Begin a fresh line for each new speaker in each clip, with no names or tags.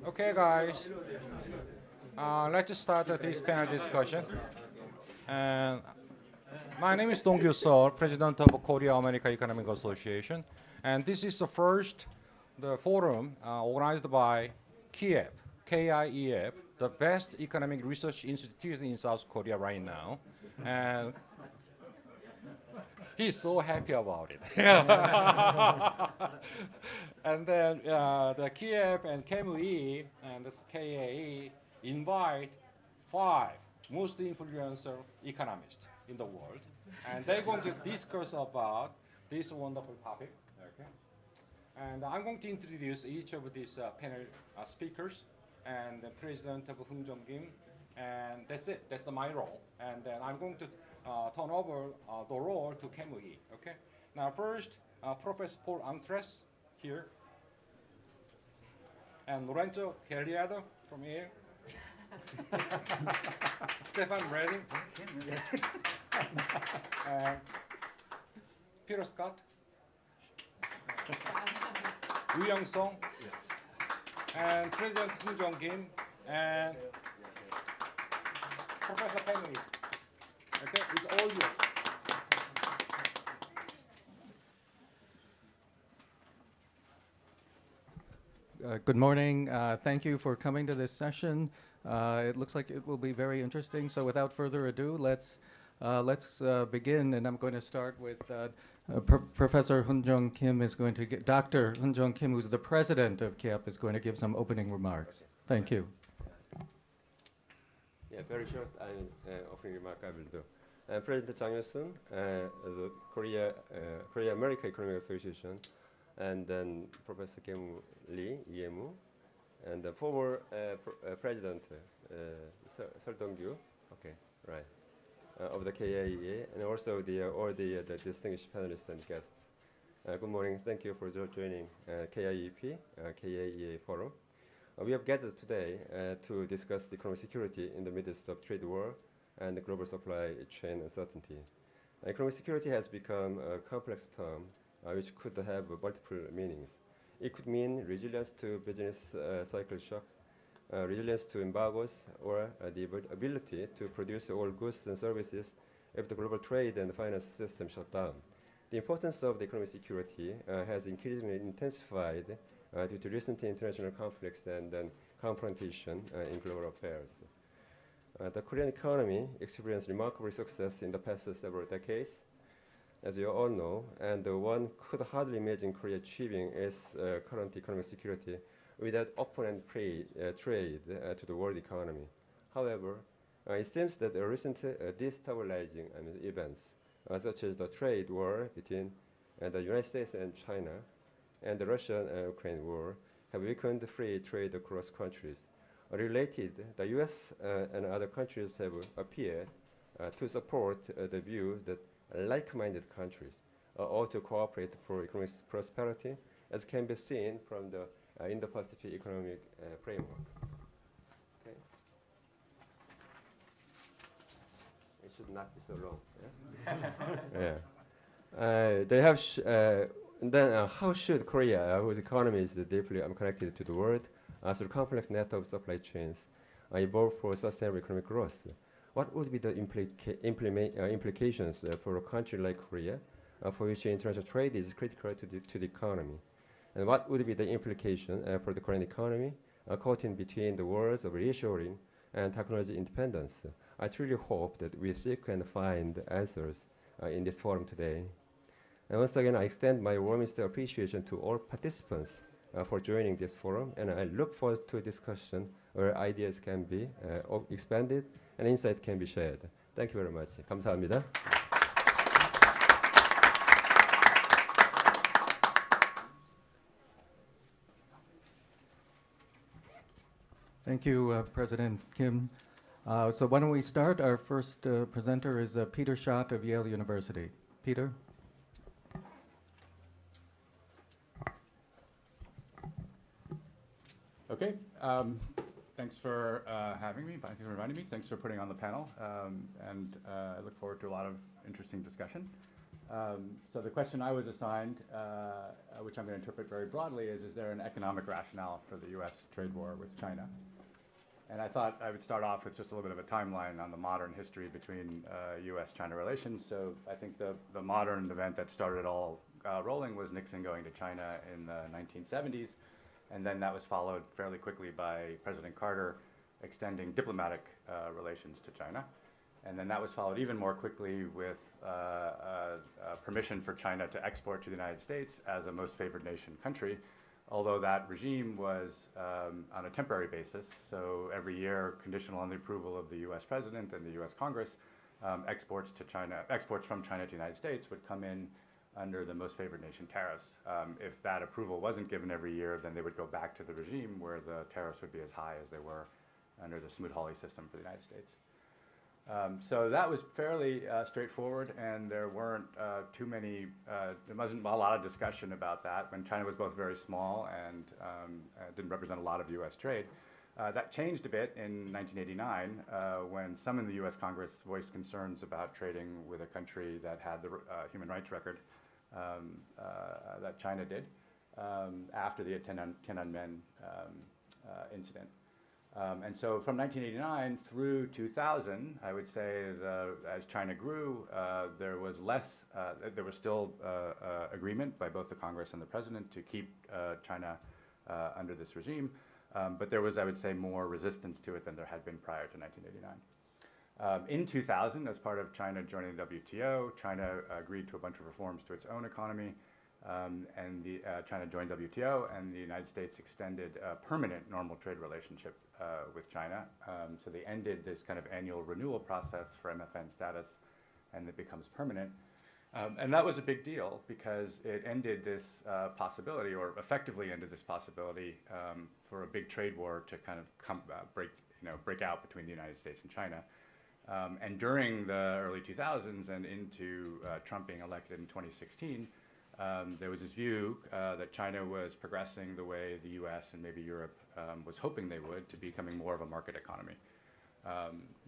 Okay, guys. Let's start this panel discussion. And my name is Youngseok, President of Korea-America Economic Association. And this is the forum organized by KIEP, KIEP, the best economic research institute in South Korea right now. And he's so happy about it. And then the KIEP and KME and the KAE invite 5 most influential economists in the world. And they're going to discuss about this wonderful topic. Okay. And I'm going to introduce each of these panel speakers and the president of Kim. And that's it. That's my role. And then I'm going to turn over the role to KME. Okay. Now first, Professor Paul Antres here, and Lorenzo Galliardo from here, Stefan Redding, and Peter Scott, Youngseok, and President Kim, and Professor Penny. Okay, it's all yours.
Good morning. Thank you for coming to this session. It looks like it will be very interesting. So without further ado, let's begin. And I'm going to start with Professor Hoon-Jung Kim is going to get, Dr. Hoon-Jung Kim, who's the president of KIEP, is going to give some opening remarks. Thank you.
Yeah, very short opening remark I will do. President Jang Yosun, the Korea-America Economic Association, and then Professor Kim Lee, EMU, and the former President Seol Dong-gyu, okay, right, of the KIEA, and also all the distinguished panelists and guests. Good morning. Thank you for joining KIEP, KIEA forum. We have gathered today to discuss the economic security in the midst of trade war and the global supply chain uncertainty. Economic security has become a complex term which could have multiple meanings. It could mean resilience to business cycle shocks, resilience to embargoes, or the ability to produce all goods and services if the global trade and finance system shut down. The importance of the economic security has increasingly intensified due to recent international conflicts and confrontation in global affairs. The Korean economy experienced remarkable success in the past several decades, as you all know, and one could hardly imagine Korea achieving its current economic security without open trade to the world economy. However, it seems that the recent destabilizing events, such as the trade war between the United States and China, and the Russia-Ukraine war, have weakened free trade across countries. Related, the U.S. and other countries have appeared to support the view that like-minded countries ought to cooperate for economic prosperity, as can be seen from the Indo-Pacific economic framework. Okay. It should not be so long. Yeah. Yeah. They have. Then, how should Korea, whose economy is deeply connected to the world, through complex net of supply chains, evolve for sustainable economic growth? What would be the implications for a country like Korea, for which international trade is critical to the economy? And what would be the implication for the Korean economy, caught in between the worlds of reshoring and technology independence? I truly hope that we seek and find answers in this forum today. And once again, I extend my warmest appreciation to all participants for joining this forum, and I look forward to a discussion where ideas can be expanded and insight can be shared. Thank you very much. 감사합니다.
Thank you, President Kim. So why don't we start? Our first presenter is Peter Schott of Yale University. Peter?
Okay. Thanks for having me. Thanks for inviting me. Thanks for putting on the panel. And I look forward to a lot of interesting discussion. So the question I was assigned, which I'm going to interpret very broadly, is there an economic rationale for the U.S. trade war with China? And I thought I would start off with just a little bit of a timeline on the modern history between U.S.-China relations. So I think the modern event that started all rolling was Nixon going to China in the 1970s. And then that was followed fairly quickly by President Carter extending diplomatic relations to China. And then that was followed even more quickly with permission for China to export to the United States as a most favored nation country, although that regime was on a temporary basis. So every year, conditional on the approval of the US President and the US Congress, exports from China to the United States would come in under the most favored nation tariffs. If that approval wasn't given every year, then they would go back to the regime where the tariffs would be as high as they were under the Smoot-Hawley system for the United States. So that was fairly straightforward, and there weren't too many, there wasn't a lot of discussion about that when China was both very small and didn't represent a lot of US trade. That changed a bit in 1989 when some in the US Congress voiced concerns about trading with a country that had the human rights record that China did after the Tiananmen incident. And so from 1989 through 2000, I would say as China grew, there was still agreement by both the Congress and the President to keep China under this regime. But there was, I would say, more resistance to it than there had been prior to 1989. In 2000, as part of China joining the WTO, China agreed to a bunch of reforms to its own economy. China joined WTO, and the United States extended a permanent normal trade relationship with China. So they ended this kind of annual renewal process for MFN status, and it becomes permanent. And that was a big deal because it ended this possibility, or effectively ended this possibility, for a big trade war to kind of break out between the United States and China. And during the early 2000s and into Trump being elected in 2016, there was this view that China was progressing the way the US and maybe Europe was hoping they would, to becoming more of a market economy.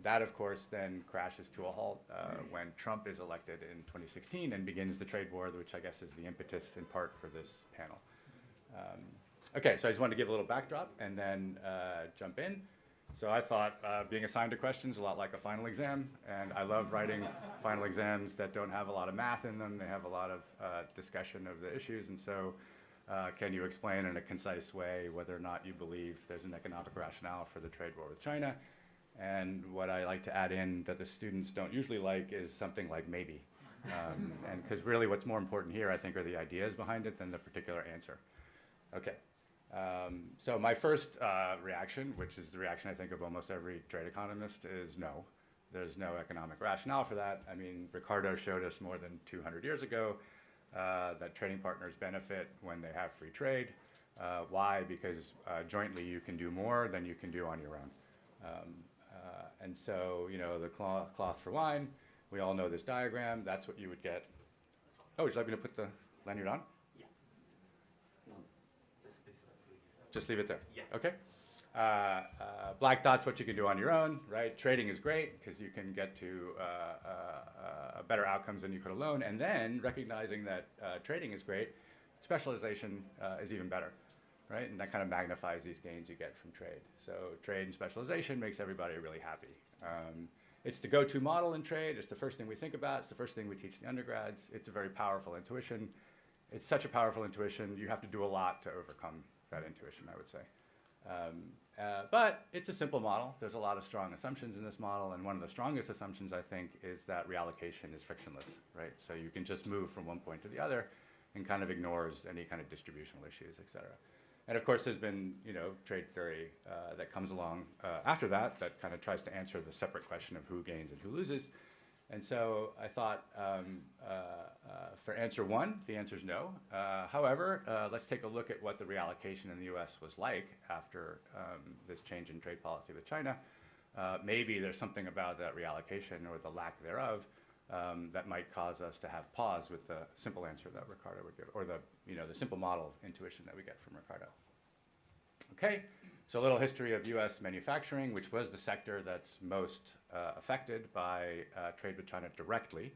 That, of course, then crashes to a halt when Trump is elected in 2016 and begins the trade war, which I guess is the impetus in part for this panel. Okay, so I just wanted to give a little backdrop and then jump in. So I thought being assigned to questions a lot like a final exam, and I love writing final exams that don't have a lot of math in them. They have a lot of discussion of the issues, and so can you explain in a concise way whether or not you believe there's an economic rationale for the trade war with China? And what I like to add in that the students don't usually like is something like maybe. And because really what's more important here, I think, are the ideas behind it than the particular answer. Okay. So my first reaction, which is the reaction I think of almost every trade economist, is no. There's no economic rationale for that. I mean, Ricardo showed us more than 200 years ago that trading partners benefit when they have free trade. Why? Because jointly you can do more than you can do on your own. And so, you know, the cloth for wine, we all know this diagram. That's what you would get. Oh, would you like me to put the lanyard on?
Yeah. No,
just leave it there?
Yeah.
Okay. Black dot's what you can do on your own, right? Trading is great because you can get to better outcomes than you could alone. And then recognizing that trading is great, specialization is even better, right? And that kind of magnifies these gains you get from trade. So trade and specialization makes everybody really happy. It's the go-to model in trade. It's the first thing we think about. It's the first thing we teach the undergrads. It's a very powerful intuition. It's such a powerful intuition, you have to do a lot to overcome that intuition, I would say. But it's a simple model. There's a lot of strong assumptions in this model, and one of the strongest assumptions, I think, is that reallocation is frictionless, right? So you can just move from one point to the other and kind of ignores any kind of distributional issues, et cetera. And of course, there's been, you know, trade theory that comes along after that kind of tries to answer the separate question of who gains and who loses. And so I thought for answer one, the answer is no. However, let's take a look at what the reallocation in the US was like after this change in trade policy with China. Maybe there's something about that reallocation or the lack thereof that might cause us to have pause with the simple answer that Ricardo would give, or the simple model intuition that we get from Ricardo. Okay, so a little history of US manufacturing, which was the sector that's most affected by trade with China directly.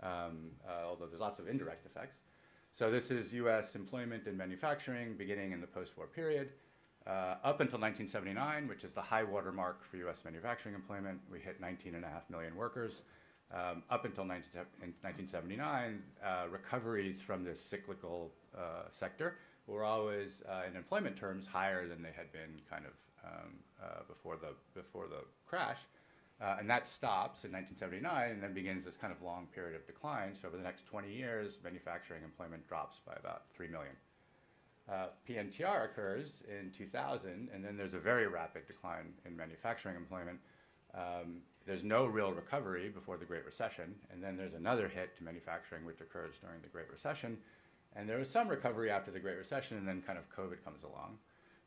although there's lots of indirect effects. So this is US employment and manufacturing beginning in the post-war period. Up until 1979, which is the high water mark for US manufacturing employment, we hit 19.5 million workers. Up until 1979, recoveries from this cyclical sector were always, in employment terms, higher than they had been kind of before the crash. And that stops in 1979 and then begins this kind of long period of decline. So over the next 20 years, manufacturing employment drops by about 3 million. PNTR occurs in 2000, and then there's a very rapid decline in manufacturing employment. There's no real recovery before the Great Recession, and then there's another hit to manufacturing which occurs during the Great Recession. And there was some recovery after the Great Recession, and then kind of COVID comes along.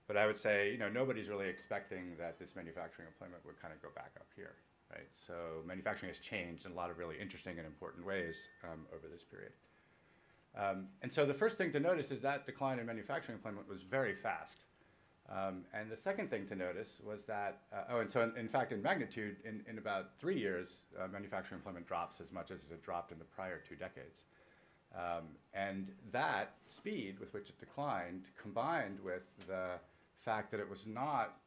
But I would say, nobody's really expecting that this manufacturing employment would kind of go back up here, right? So manufacturing has changed in a lot of really interesting and important ways over this period. And so the first thing to notice is that decline in manufacturing employment was very fast. And the second thing to notice was that, in fact, in magnitude, in about 3 years, manufacturing employment drops as much as it dropped in the prior 2 decades. And that speed with which it declined, combined with the fact that it was not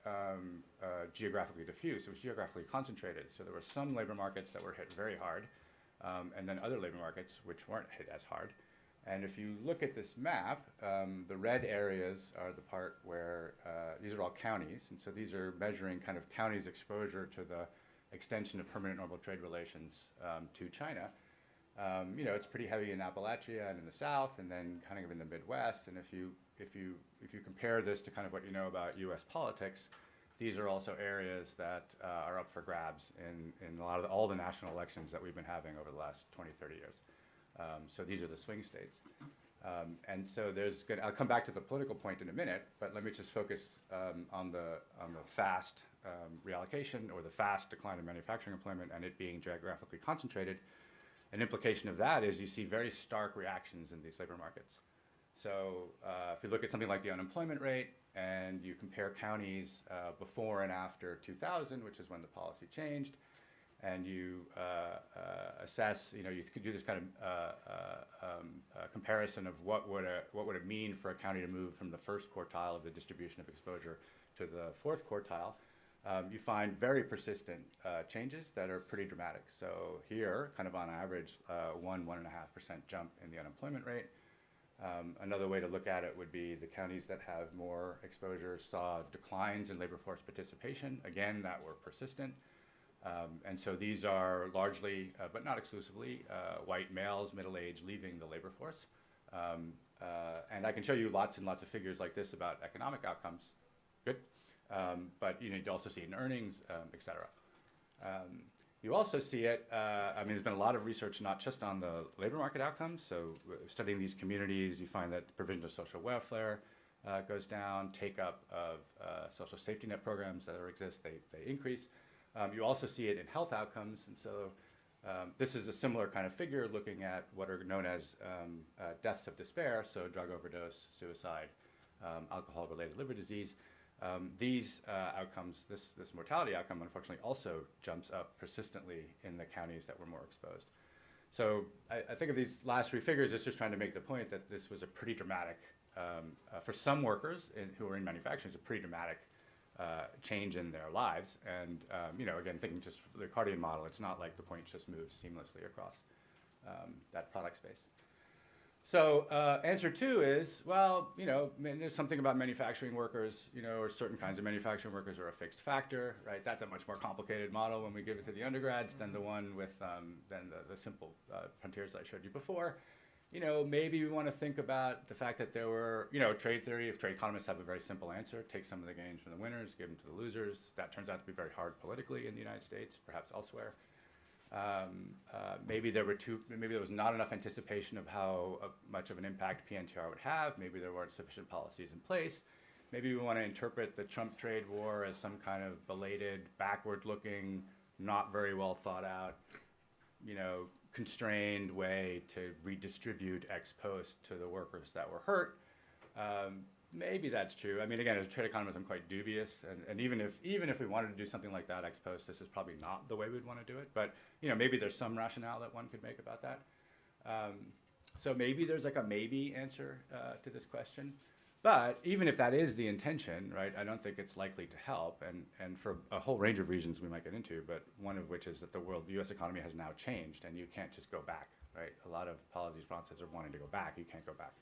geographically diffuse, it was geographically concentrated. So there were some labor markets that were hit very hard, and then other labor markets which weren't hit as hard. And if you look at this map, the red areas are the part where, these are all counties, and so these are measuring kind of counties' exposure to the extension of permanent normal trade relations to China. It's pretty heavy in Appalachia and in the south, and then kind of in the Midwest. And if you compare this to kind of what you know about U.S. politics, these are also areas that are up for grabs in a lot of all the national elections that we've been having over the last 20, 30 years. So these are the swing states. And so I'll come back to the political point in a minute, but let me just focus on the fast reallocation or the fast decline in manufacturing employment and it being geographically concentrated. An implication of that is you see very stark reactions in these labor markets. So if you look at something like the unemployment rate and you compare counties before and after 2000, which is when the policy changed, and you assess, you could do this kind of comparison of what would it mean for a county to move from the first quartile of the distribution of exposure to the fourth quartile. You find very persistent changes that are pretty dramatic. So here, kind of on average, 1.5% jump in the unemployment rate. Another way to look at it would be the counties that have more exposure saw declines in labor force participation, again, that were persistent. And so these are largely, but not exclusively, white males, middle-aged, leaving the labor force. And I can show you lots and lots of figures like this about economic outcomes. Good. But you'd also see it in earnings, et cetera. You also see it, there's been a lot of research not just on the labor market outcomes. So studying these communities, you find that the provision of social welfare goes down, take-up of social safety net programs that exist, they increase. You also see it in health outcomes, and so this is a similar kind of figure looking at what are known as deaths of despair, so drug overdose, suicide, alcohol-related liver disease. These outcomes, this mortality outcome, unfortunately, also jumps up persistently in the counties that were more exposed. So I think of these last 3 figures as just trying to make the point that this was a pretty dramatic, for some workers who are in manufacturing, it's a pretty dramatic change in their lives. And, again, thinking just for the Cardian model, it's not like the point just moves seamlessly across that product space. So answer 2 is, well, there's something about manufacturing workers, or certain kinds of manufacturing workers are a fixed factor, right? That's a much more complicated model when we give it to the undergrads than the one with, than the simple frontiers that I showed you before. Maybe we want to think about the fact that there were, trade theory, if trade economists have a very simple answer, take some of the gains from the winners, give them to the losers. That turns out to be very hard politically in the United States, perhaps elsewhere. Maybe there was not enough anticipation of how much of an impact PNTR would have. Maybe there weren't sufficient policies in place. Maybe we want to interpret the Trump trade war as some kind of belated, backward-looking, not very well thought out, constrained way to redistribute ex post to the workers that were hurt. Maybe that's true. Again, as a trade economist, I'm quite dubious, and even if we wanted to do something like that ex post, this is probably not the way we'd want to do it. But maybe there's some rationale that one could make about that. So maybe there's like a maybe answer to this question. But even if that is the intention, right, I don't think it's likely to help, and for a whole range of reasons we might get into, but one of which is that the US economy has now changed, and you can't just go back, right? A lot of policy responses are wanting to go back. You can't go back.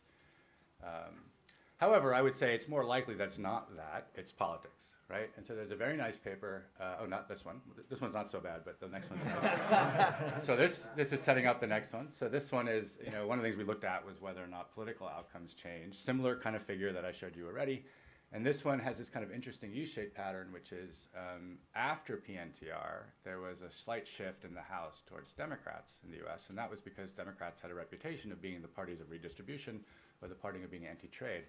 However, I would say it's more likely that it's not that, it's politics, right? And so there's a very nice paper, oh, not this one. This one's not so bad, but the next one's nice. So this is setting up the next one. So this one is, one of the things we looked at was whether or not political outcomes change. Similar kind of figure that I showed you already. And this one has this kind of interesting U-shaped pattern, which is after PNTR, there was a slight shift in the House towards Democrats in the US, and that was because Democrats had a reputation of being the parties of redistribution or the party of being anti-trade.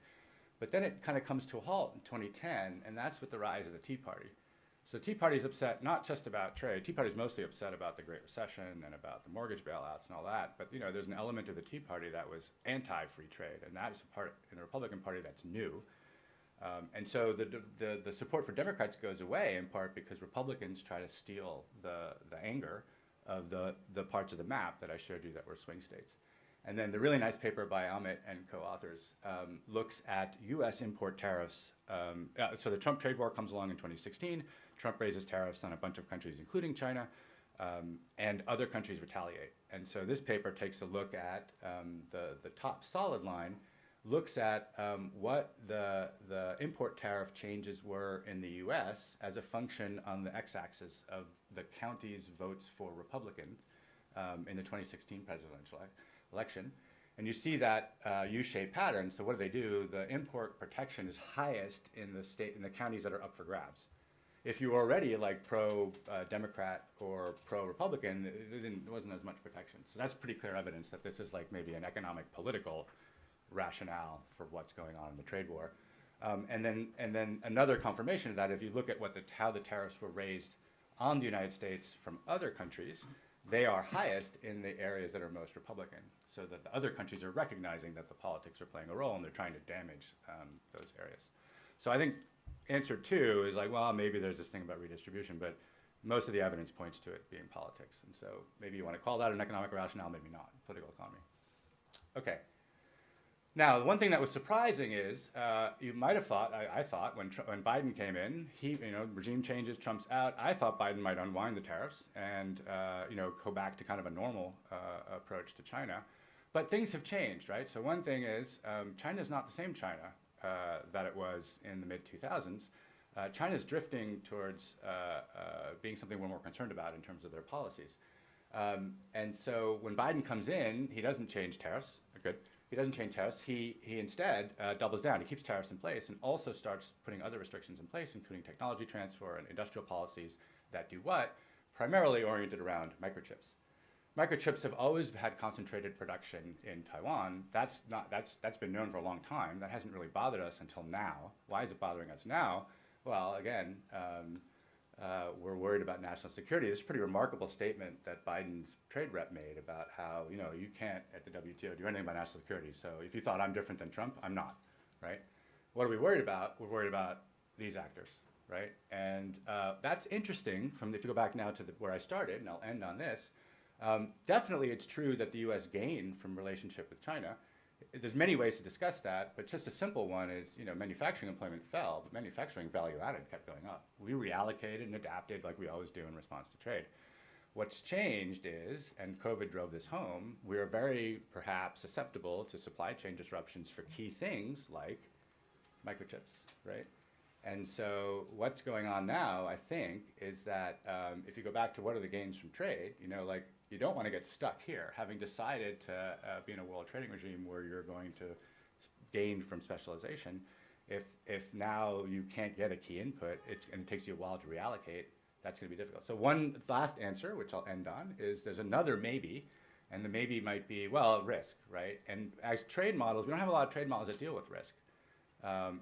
But then it kind of comes to a halt in 2010, and that's with the rise of the Tea Party. So Tea Party's upset not just about trade. Tea Party's mostly upset about the Great Recession and about the mortgage bailouts and all that. But there's an element of the Tea Party that was anti-free trade, and that is a part in the Republican Party that's new. And so the support for Democrats goes away in part because Republicans try to steal the anger of the parts of the map that I showed you that were swing states. And then the really nice paper by Amit and co-authors looks at US import tariffs. So the Trump trade war comes along in 2016. Trump raises tariffs on a bunch of countries, including China, and other countries retaliate. And so this paper takes a look at the top solid line, looks at what the import tariff changes were in the US as a function on the x-axis of the county's votes for Republicans in the 2016 presidential election. And you see that U-shaped pattern. So what do? The import protection is highest in the counties that are up for grabs. If you were already like pro-Democrat or pro-Republican, there wasn't as much protection. So that's pretty clear evidence that this is like maybe an economic political rationale for what's going on in the trade war. And then another confirmation of that, if you look at how the tariffs were raised on the United States from other countries, they are highest in the areas that are most Republican, so that the other countries are recognizing that the politics are playing a role and they're trying to damage those areas. So I think answer 2 is like, well, maybe there's this thing about redistribution, but most of the evidence points to it being politics. And so maybe you want to call that an economic rationale, maybe not, political economy. Okay. Now, the one thing that was surprising is you might have thought, I thought, when Biden came in, regime changes, Trump's out. I thought Biden might unwind the tariffs and go back to kind of a normal approach to China. But things have changed, right? So one thing is China's not the same China that it was in the mid-2000s. China's drifting towards being something we're more concerned about in terms of their policies. And so when Biden comes in, he doesn't change tariffs. Good. He doesn't change tariffs. He instead doubles down. He keeps tariffs in place and also starts putting other restrictions in place, including technology transfer and industrial policies that do what? Primarily oriented around microchips. Microchips have always had concentrated production in Taiwan. That's been known for a long time. That hasn't really bothered us until now. Why is it bothering us now? Well, again, we're worried about national security. This is a pretty remarkable statement that Biden's trade rep made about how, you can't at the WTO do anything about national security. So if you thought I'm different than Trump, I'm not, right? What are we worried about? We're worried about these actors, right? And that's interesting if you go back now to where I started, and I'll end on this. Definitely it's true that the US gained from relationship with China. There's many ways to discuss that, but just a simple one is, manufacturing employment fell, but manufacturing value added kept going up. We reallocated and adapted like we always do in response to trade. What's changed is, and COVID drove this home, we are very perhaps susceptible to supply chain disruptions for key things like microchips, right? And so what's going on now, I think, is that if you go back to what are the gains from trade, you don't want to get stuck here, having decided to be in a world trading regime where you're going to gain from specialization. If now you can't get a key input and it takes you a while to reallocate, that's going to be difficult. So one last answer, which I'll end on, is there's another maybe, and the maybe might be, well, risk, right? And as trade models, we don't have a lot of trade models that deal with risk.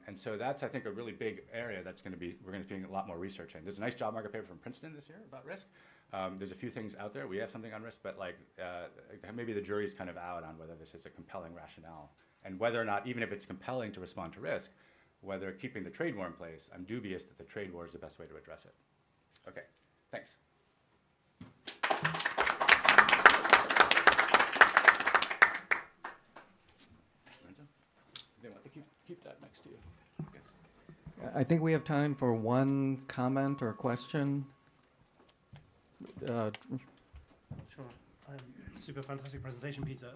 And so that's, I think, a really big area we're going to be doing a lot more research in. There's a nice job market paper from Princeton this year about risk. There's a few things out there. We have something on risk, but maybe the jury's kind of out on whether this is a compelling rationale and whether or not, even if it's compelling to respond to risk, whether keeping the trade war in place, I'm dubious that the trade war is the best way to address it. Okay, thanks. next to you.
I think we have time for one comment or question.
Sure. Super fantastic presentation, Peter.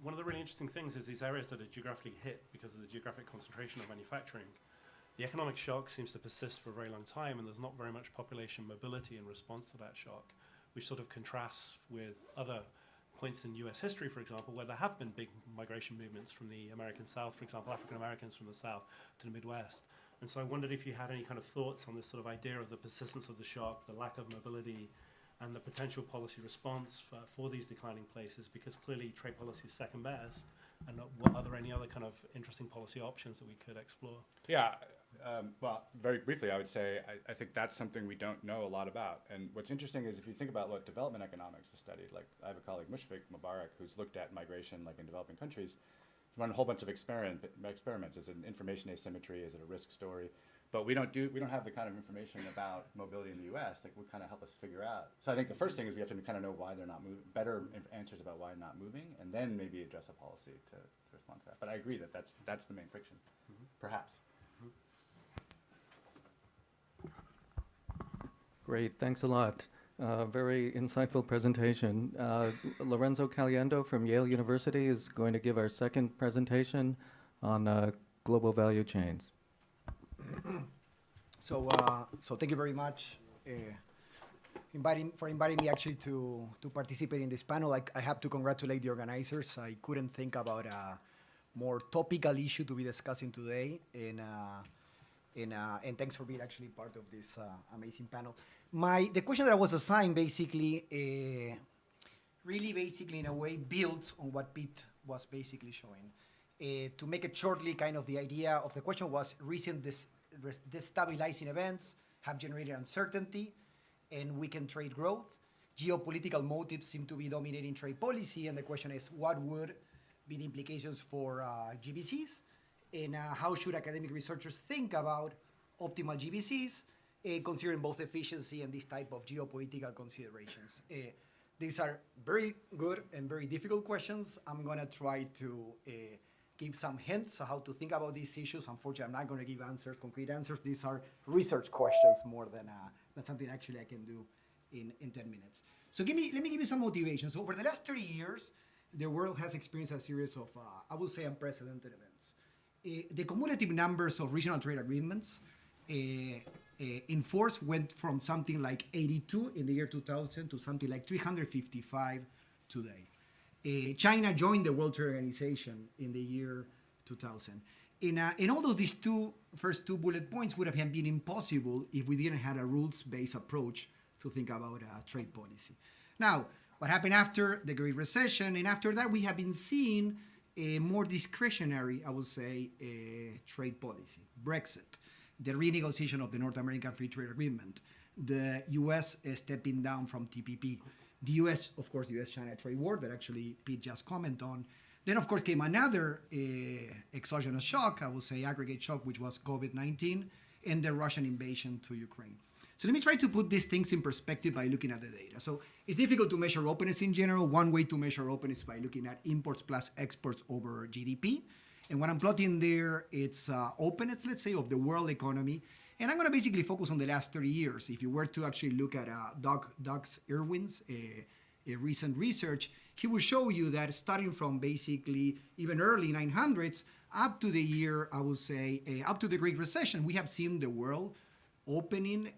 One of the really interesting things is these areas that are geographically hit because of the geographic concentration of manufacturing. The economic shock seems to persist for a very long time, and there's not very much population mobility in response to that shock, which sort of contrasts with other points in US history, for example, where there have been big migration movements from the American South, for example, African Americans from the South to the Midwest. And so I wondered if you had any kind of thoughts on this sort of idea of the persistence of the shock, the lack of mobility, and the potential policy response for these declining places, because clearly trade policy is second best. And are there any other kind of interesting policy options that we could explore?
Yeah, well, very briefly, I would say I think that's something we don't know a lot about. And what's interesting is if you think about what development economics is studied, like I have a colleague, Mushfiq Mubarak, who's looked at migration like in developing countries, run a whole bunch of experiments. Is it an information asymmetry? Is it a risk story? But we don't have the kind of information about mobility in the U.S. that would kind of help us figure out. So I think the first thing is we have to kind of know why they're not moving, better answers about why they're not moving, and then maybe address a policy to respond to that. But I agree that that's the main friction, perhaps.
Great, thanks a lot. Very insightful presentation. Lorenzo Caliendo from Yale University is going to give our second presentation on global value chains.
So thank you very much for inviting me actually to participate in this panel. I have to congratulate the organizers. I couldn't think about a more topical issue to be discussing today, and thanks for being actually part of this amazing panel. The question that I was assigned basically, really basically in a way builds on what Pete was basically showing. To make it shortly, kind of the idea of the question was recent destabilizing events have generated uncertainty and weakened trade growth. Geopolitical motives seem to be dominating trade policy, and the question is, what would be the implications for GBCs? And how should academic researchers think about optimal GBCs, considering both efficiency and this type of geopolitical considerations? These are very good and very difficult questions. I'm going to try to give some hints on how to think about these issues. Unfortunately, I'm not going to give concrete answers. These are research questions more than something actually I can do in 10 minutes. So let me give you some motivation. So over the last 30 years, the world has experienced a series of, I would say, unprecedented events. The cumulative numbers of regional trade agreements in force went from something like 82 in the year 2000 to something like 355 today. China joined the World Trade Organization in the year 2000. And although these first two bullet points would have been impossible if we didn't have a rules-based approach to think about trade policy. Now, what happened after the Great Recession, and after that we have been seeing a more discretionary, I would say, trade policy. Brexit, the renegotiation of the North American Free Trade Agreement, the US stepping down from TPP, the US, of course, the US-China trade war that actually Pete just commented on. Then, of course, came another exogenous shock, I would say aggregate shock, which was COVID-19 and the Russian invasion to Ukraine. So let me try to put these things in perspective by looking at the data. So it's difficult to measure openness in general. One way to measure openness is by looking at imports plus exports over GDP. And what I'm plotting there, it's openness, let's say, of the world economy. And I'm going to basically focus on the last 30 years. If you were to actually look at Doug Irwin's recent research, he will show you that starting from basically even early 900s up to the year, I would say, up to the Great Recession, we have seen the world opening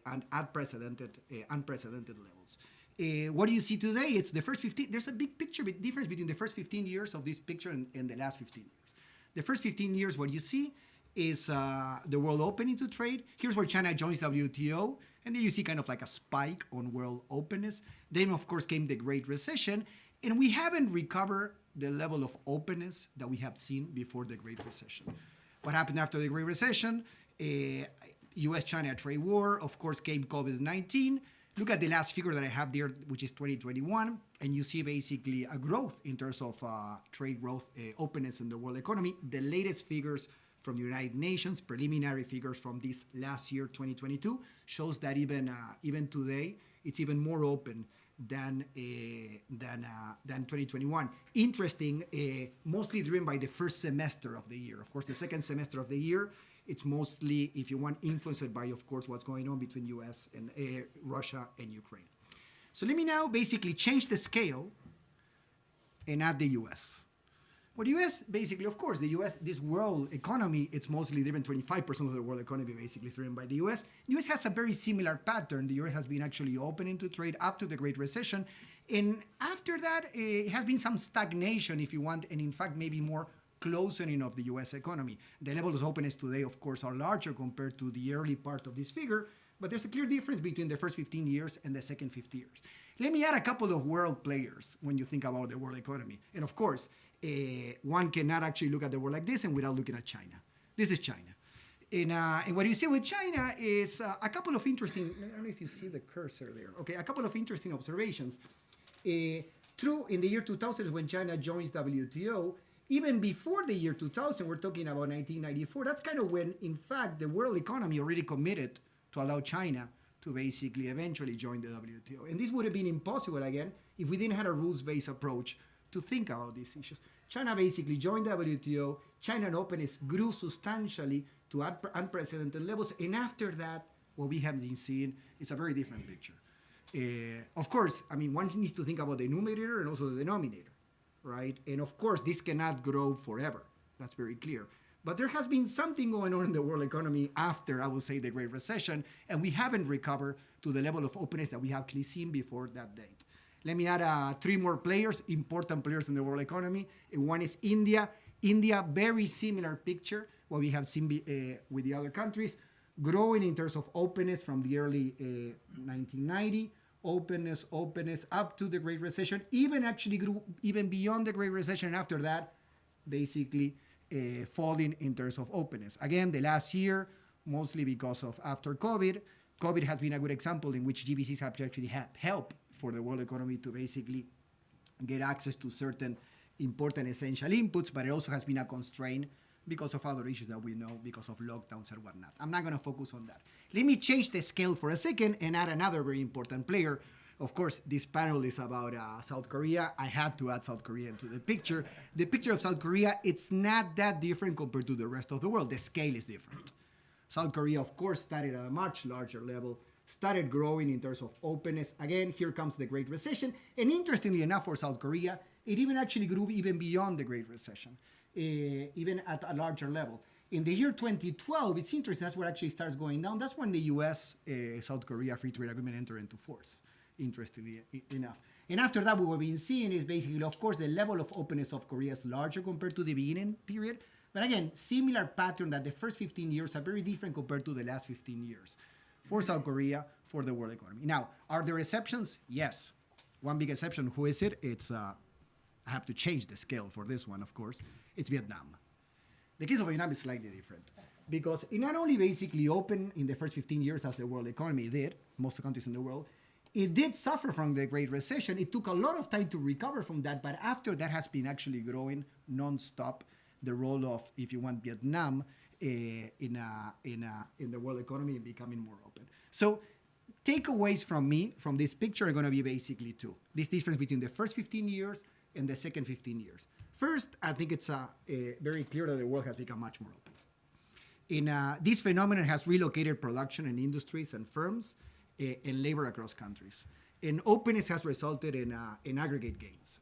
and unprecedented levels. What do you see today? It's the first 15. There's a big difference between the first 15 years of this picture and the last 15 years. The first 15 years, what you see is the world opening to trade. Here's where China joins WTO. And then you see kind of like a spike on world openness. Then, of course, came the Great Recession. And we haven't recovered the level of openness that we have seen before the Great Recession. What happened after the Great Recession? US-China trade war, of course, came COVID-19. Look at the last figure that I have there, which is 2021, and you see basically a growth in terms of trade growth, openness in the world economy. The latest figures from the United Nations, preliminary figures from this last year, 2022, shows that even today, it's even more open than 2021. Interesting, mostly driven by the first semester of the year. Of course, the second semester of the year, it's mostly, if you want, influenced by, of course, what's going on between US and Russia and Ukraine. So let me now basically change the scale and add the US. Well, the US, basically, of course, the US, this world economy, it's mostly driven, 25% of the world economy basically is driven by the US. The US has a very similar pattern. The US has been actually opening to trade up to the Great Recession. And after that, it has been some stagnation, if you want, and in fact, maybe more closening of the US economy. The levels of openness today, of course, are larger compared to the early part of this figure, but there's a clear difference between the first 15 years and the second 50 years. Let me add a couple of world players when you think about the world economy. And of course, one cannot actually look at the world like this and without looking at China. This is China. And what you see with China is a couple of interesting, I don't know if you see the cursor there. Okay, a couple of interesting observations. True, in the year 2000 when China joins WTO, even before the year 2000, we're talking about 1994, that's kind of when, in fact, the world economy already committed to allow China to basically eventually join the WTO. And this would have been impossible, again, if we didn't have a rules-based approach to think about these issues. China basically joined the WTO. China openness grew substantially to unprecedented levels. And after that, what we have been seeing is a very different picture. Of course, I mean, one needs to think about the numerator and also the denominator, right? And of course, this cannot grow forever. That's very clear. But there has been something going on in the world economy after, I would say, the Great Recession, and we haven't recovered to the level of openness that we have actually seen before that date. Let me add three more players, important players in the world economy. One is India. India, very similar picture, what we have seen with the other countries, growing in terms of openness from the early 1990, openness up to the Great Recession, even actually grew even beyond the Great Recession, and after that, basically falling in terms of openness. Again, the last year, mostly because of after COVID. COVID has been a good example in which GBCs have actually had help for the world economy to basically get access to certain important essential inputs, but it also has been a constraint because of other issues that we know, because of lockdowns and whatnot. I'm not going to focus on that. Let me change the scale for a second and add another very important player. Of course, this panel is about South Korea. I had to add South Korea into the picture. The picture of South Korea, it's not that different compared to the rest of the world. The scale is different. South Korea, of course, started at a much larger level, started growing in terms of openness. Again, here comes the Great Recession. And interestingly enough, for South Korea, it even actually grew even beyond the Great Recession, even at a larger level. In the year 2012, it's interesting, that's where it actually starts going down. That's when the US, South Korea Free Trade Agreement entered into force, interestingly enough. And after that, what we've been seeing is basically, of course, the level of openness of Korea is larger compared to the beginning period. But again, similar pattern that the first 15 years are very different compared to the last 15 years for South Korea, for the world economy. Now, are there exceptions? Yes. One big exception, who is it? It's, I have to change the scale for this one, of course. It's Vietnam. The case of Vietnam is slightly different because it not only basically opened in the first 15 years as the world economy did, most of the countries in the world, it did suffer from the Great Recession. It took a lot of time to recover from that, but after that has been actually growing nonstop. The role of, if you want, Vietnam in the world economy and becoming more open. So takeaways from me from this picture are going to be basically two. This difference between the first 15 years and the second 15 years. First, I think it's very clear that the world has become much more open. This phenomenon has relocated production and industries and firms and labor across countries. And openness has resulted in aggregate gains.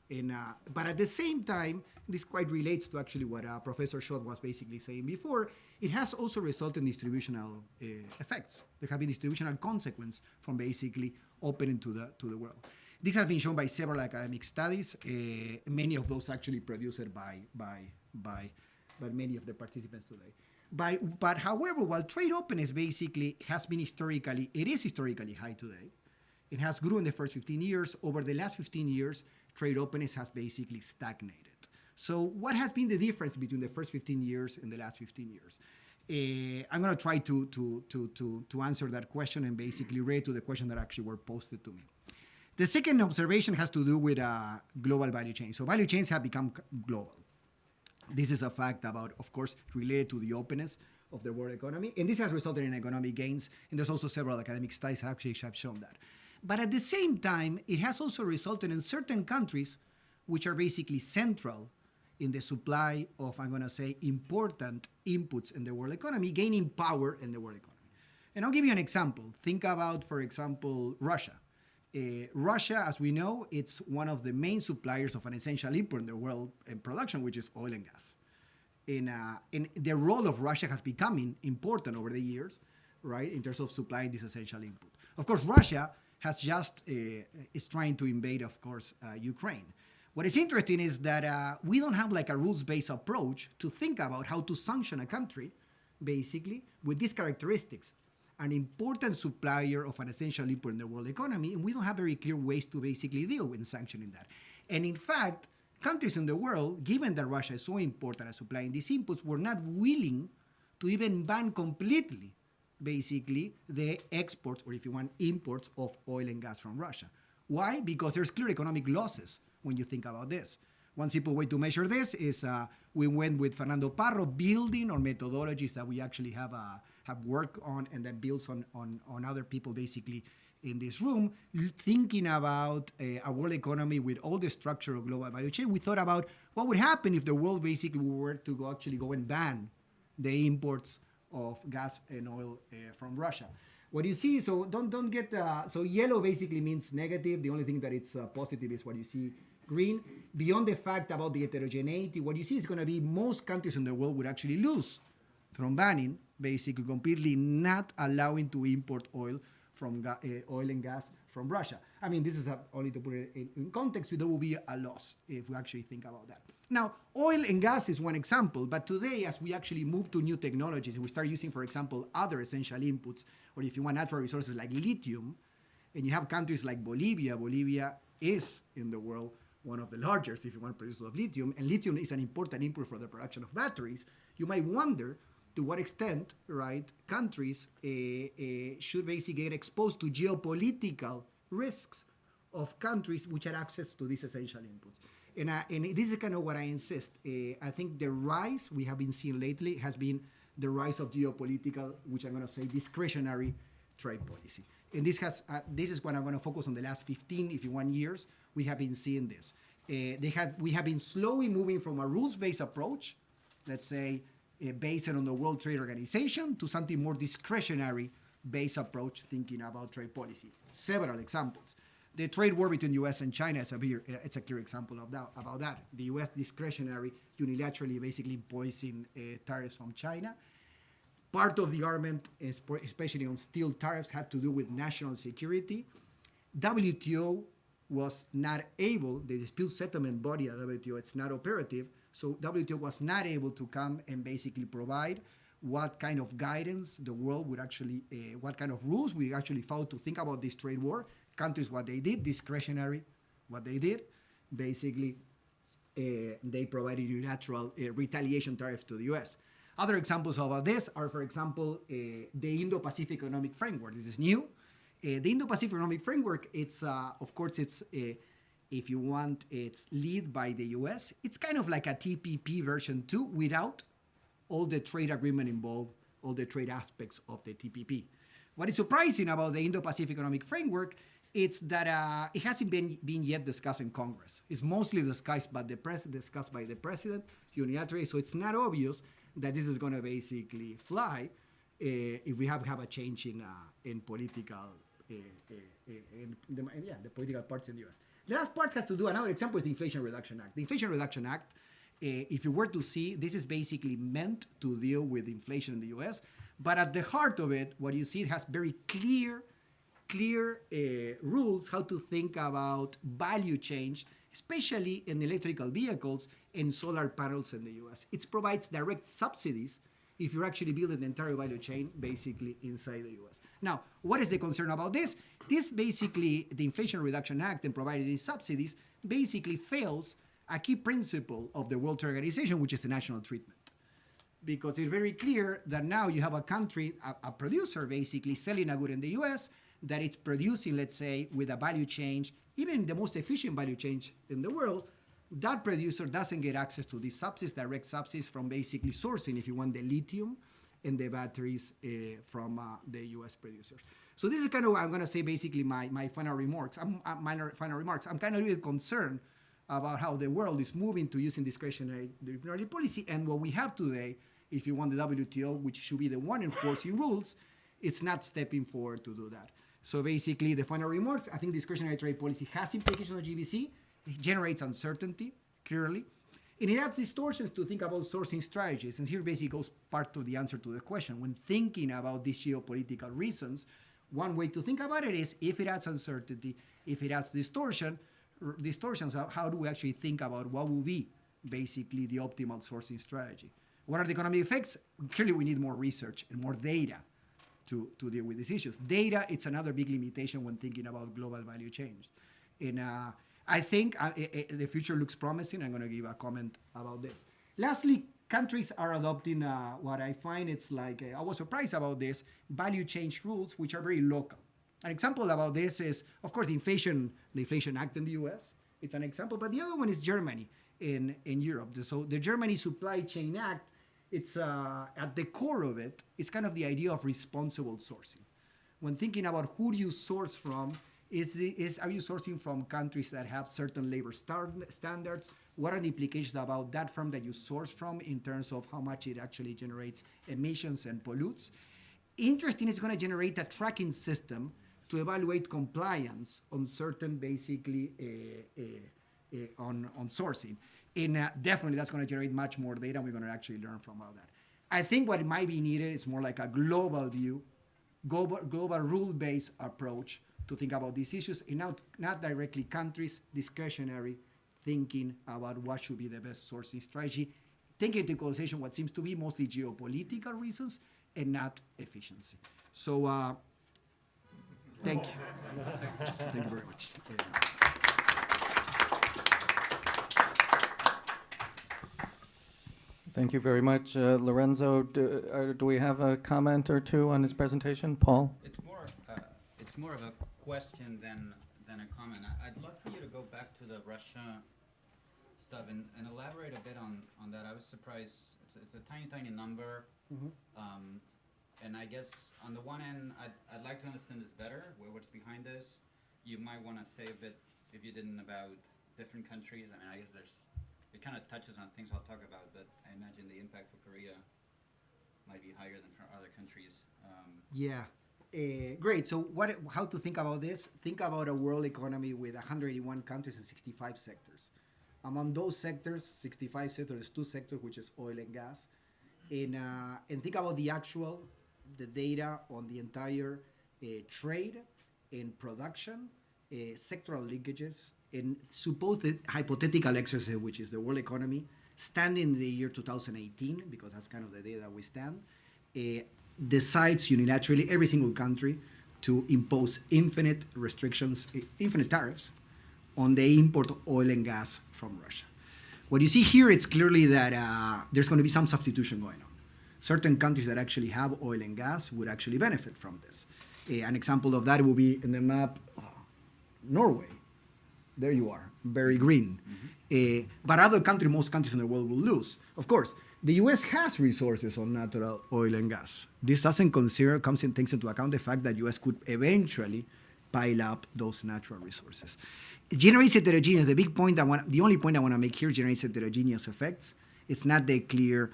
But at the same time, this quite relates to actually what Professor Schott was basically saying before. It has also resulted in distributional effects. There have been distributional consequences from basically opening to the world. This has been shown by several academic studies, many of those actually produced by many of the participants today. But however, while trade openness basically it is historically high today. It has grew in the first 15 years. Over the last 15 years, trade openness has basically stagnated. So what has been the difference between the first 15 years and the last 15 years? I'm going to try to answer that question and basically relate to the question that actually were posted to me. The second observation has to do with global value chains. So value chains have become global. This is a fact about, of course, related to the openness of the world economy. And this has resulted in economic gains. And there's also several academic studies that actually have shown that. But at the same time, it has also resulted in certain countries which are basically central in the supply of, I'm going to say, important inputs in the world economy, gaining power in the world economy. And I'll give you an example. Think about, for example, Russia. Russia, as we know, it's one of the main suppliers of an essential input in the world in production, which is oil and gas. And the role of Russia has become important over the years, right, in terms of supplying this essential input. Of course, Russia has just is trying to invade, of course, Ukraine. What is interesting is that we don't have like a rules-based approach to think about how to sanction a country, basically, with these characteristics. An important supplier of an essential input in the world economy, and we don't have very clear ways to basically deal with sanctioning that. And in fact, countries in the world, given that Russia is so important at supplying these inputs, were not willing to even ban completely, basically, the exports, or if you want, imports of oil and gas from Russia. Why? Because there's clear economic losses when you think about this. One simple way to measure this is we went with Fernando Parro building on methodologies that we actually have worked on and that builds on other people basically in this room, thinking about a world economy with all the structure of global value chain. We thought about what would happen if the world basically were to go and ban the imports of gas and oil from Russia. What you see, so don't get, so yellow basically means negative. The only thing that it's positive is what you see green. Beyond the fact about the heterogeneity, what you see is going to be most countries in the world would actually lose from banning, basically completely not allowing to import oil from oil and gas from Russia. I mean, this is only to put it in context, there will be a loss if we actually think about that. Now, oil and gas is one example, but today as we actually move to new technologies, we start using, for example, other essential inputs, or if you want natural resources like lithium, and you have countries like Bolivia. Bolivia is in the world one of the largest, if you want, producers of lithium, and lithium is an important input for the production of batteries. You might wonder to what extent, right, countries should basically get exposed to geopolitical risks of countries which had access to these essential inputs. And this is kind of what I insist. I think the rise we have been seeing lately has been the rise of geopolitical, which I'm going to say discretionary trade policy. And this is what I'm going to focus on the last 15, if you want, years. We have been seeing this. We have been slowly moving from a rules-based approach, let's say, based on the World Trade Organization, to something more discretionary-based approach, thinking about trade policy. Several examples. The trade war between U.S. and China is it's a clear example of that, about that. The U.S. discretionary, unilaterally, basically imposing tariffs on China. Part of the argument, especially on steel tariffs, had to do with national security. WTO was not able, the dispute settlement body at WTO, it's not operative, so WTO was not able to come and basically provide what kind of guidance the world would actually, what kind of rules we actually follow to think about this trade war. Countries, what they did, discretionary, what they did, basically, they provided unilateral retaliation tariffs to the U.S. Other examples of this are, for example, the Indo-Pacific Economic Framework. This is new. The Indo-Pacific Economic Framework, it's, of course, it's, if you want, it's led by the U.S. It's kind of like a TPP version 2 without all the trade agreement involved, all the trade aspects of the TPP. What is surprising about the Indo-Pacific Economic Framework is that it hasn't been yet discussed in Congress. It's mostly discussed by the president unilaterally, so it's not obvious that this is going to basically fly if we have a change in political, the political parts in the U.S. The last part has to do, another example is the Inflation Reduction Act. The Inflation Reduction Act, if you were to see, this is basically meant to deal with inflation in the U.S., but at the heart of it, what you see, it has very clear rules how to think about value change, especially in electrical vehicles and solar panels in the U.S. It provides direct subsidies if you're actually building the entire value chain basically inside the U.S. Now, what is the concern about this? This basically, the Inflation Reduction Act and providing these subsidies basically fails a key principle of the World Trade Organization, which is the national treatment. Because it's very clear that now you have a country, a producer basically selling a good in the U.S., that it's producing, let's say, with a value chain, even the most efficient value chain in the world, that producer doesn't get access to these subsidies, direct subsidies from basically sourcing, if you want, the lithium and the batteries from the U.S. producers. So this is kind of, I'm going to say basically my final remarks. Final remarks. I'm kind of really concerned about how the world is moving to using discretionary policy, and what we have today, if you want the WTO, which should be the one enforcing rules, it's not stepping forward to do that. So basically, the final remarks, I think discretionary trade policy has implications on GBC. It generates uncertainty, clearly. And it adds distortions to think about sourcing strategies. And here basically goes part of the answer to the question. When thinking about these geopolitical reasons, one way to think about it is if it adds uncertainty, if it adds distortions, how do we actually think about what will be basically the optimal sourcing strategy? What are the economic effects? Clearly, we need more research and more data to deal with these issues. Data, it's another big limitation when thinking about global value chains. And I think the future looks promising. I'm going to give a comment about this. Lastly, countries are adopting what I find it's like, I was surprised about this, value chain rules, which are very local. An example about this is, of course, the Inflation Act in the US. It's an example, but the other one is Germany in Europe. So the Germany Supply Chain Act, it's at the core of it, it's kind of the idea of responsible sourcing. When thinking about who do you source from, are you sourcing from countries that have certain labor standards? What are the implications about that firm that you source from in terms of how much it actually generates emissions and pollutes? Interesting, it's going to generate a tracking system to evaluate compliance on certain, basically, on sourcing. And definitely that's going to generate much more data. We're going to actually learn from all that. I think what might be needed is more like a global view, global rule-based approach to think about these issues, and not directly countries, discretionary thinking about what should be the best sourcing strategy, taking into consideration what seems to be mostly geopolitical reasons and not efficiency. So thank you. Thank you very much.
Thank you very much. Lorenzo, do we have a comment or two on his presentation? Paul?
It's more of a question than a comment. I'd love for you to go back to the Russia stuff and elaborate a bit on that. I was surprised. It's a tiny number. Mm-hmm. And I guess on the one end, I'd like to understand this better, what's behind this. You might want to say a bit, if you didn't, about different countries. I mean, I guess it kind of touches on things I'll talk about, but I imagine the impact for Korea might be higher than for other countries.
Great. So how to think about this? Think about a world economy with 181 countries and 65 sectors. Among those sectors, 65 sectors, there's two sectors, which is oil and gas. And think about the data on the entire trade and production, sectoral linkages, and suppose the hypothetical exercise, which is the world economy, standing in the year 2018, because that's kind of the data we stand, decides unilaterally, every single country, to impose infinite restrictions, infinite tariffs on the import of oil and gas from Russia. What you see here, it's clearly that there's going to be some substitution going on. Certain countries that actually have oil and gas would actually benefit from this. An example of that will be in the map, Norway. There you are, very green. Mm-hmm. But other countries, most countries in the world will lose. Of course, the US has resources on natural oil and gas. This doesn't takes into account the fact that US could eventually pile up those natural resources. It generates heterogeneous. The only point I want to make here generates heterogeneous effects. It's not the clear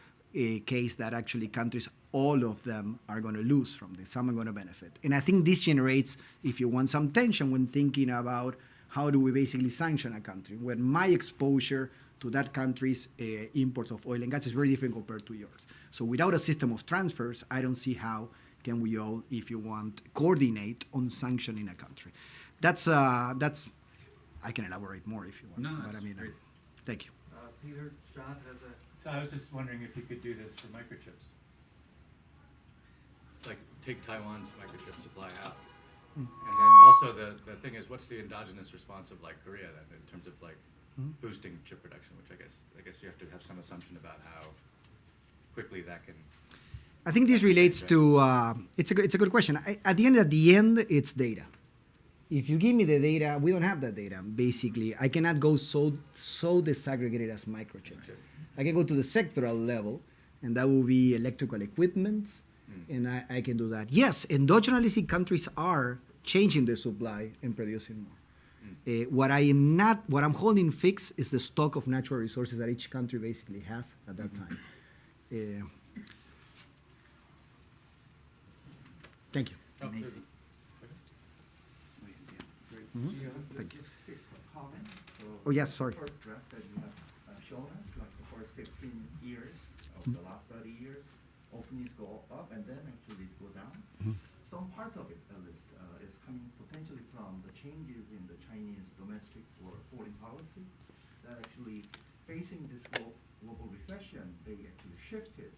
case that actually countries, all of them are going to lose from this. Some are going to benefit. And I think this generates, if you want, some tension when thinking about how do we basically sanction a country, when my exposure to that country's imports of oil and gas is very different compared to yours. So without a system of transfers, I don't see how can we all, if you want, coordinate on sanctioning a country. That's I can elaborate more if you want.
No,
but I mean,
great.
Thank you.
Peter, John has a...
So I was just wondering if you could do this for microchips. Like take Taiwan's microchip supply out. And then also the thing is, what's the endogenous response of like Korea then in terms of like boosting chip production, which I guess you have to have some assumption about how quickly that can.
I think this relates to, it's a good question. At the end, it's data. If you give me the data, we don't have that data, basically. I cannot go so disaggregated as microchips. Okay. I can go to the sectoral level and that will be electrical equipment, and I can do that. Yes, endogenously countries are changing their supply and producing more. What I'm holding fixed is the stock of natural resources that each country basically has at that time. Thank you.
Amazing.
Thank you.
Comment. So
Oh, yes, sorry.
the first graph that you have shown us, like the first 15 years of the last 30 years, openings go up and then actually go down. Some part of it, at least, is coming potentially from the changes in the Chinese domestic or foreign policy that actually facing this global recession, they actually shifted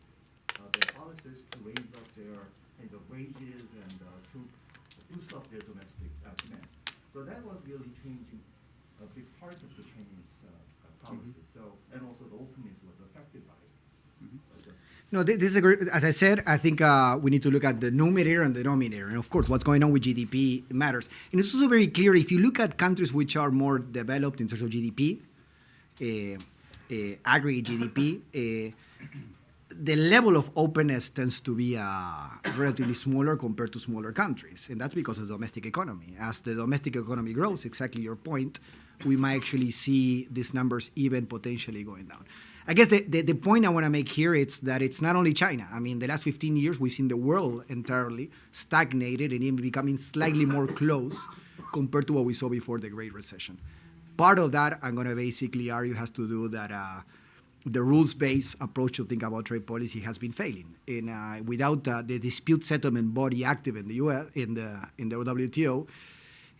their policies to raise up their kind of wages and to boost up their domestic demand. So that was really changing a big part of the Chinese policy. So, and also the openness was affected by it. So just
No, this is as I said. I think we need to look at the numerator and the denominator, and of course, what's going on with GDP matters. And it's also very clear if you look at countries which are more developed in terms of GDP, aggregate GDP, the level of openness tends to be relatively smaller compared to smaller countries, and that's because of the domestic economy. As the domestic economy grows, exactly your point, we might actually see these numbers even potentially going down. I guess the point I want to make here is that it's not only China. I mean, the last 15 years, we've seen the world entirely stagnated and even becoming slightly more close compared to what we saw before the Great Recession. Part of that, I'm going to basically argue, has to do that the rules-based approach to think about trade policy has been failing. And without the dispute settlement body active in the U.S. in the WTO,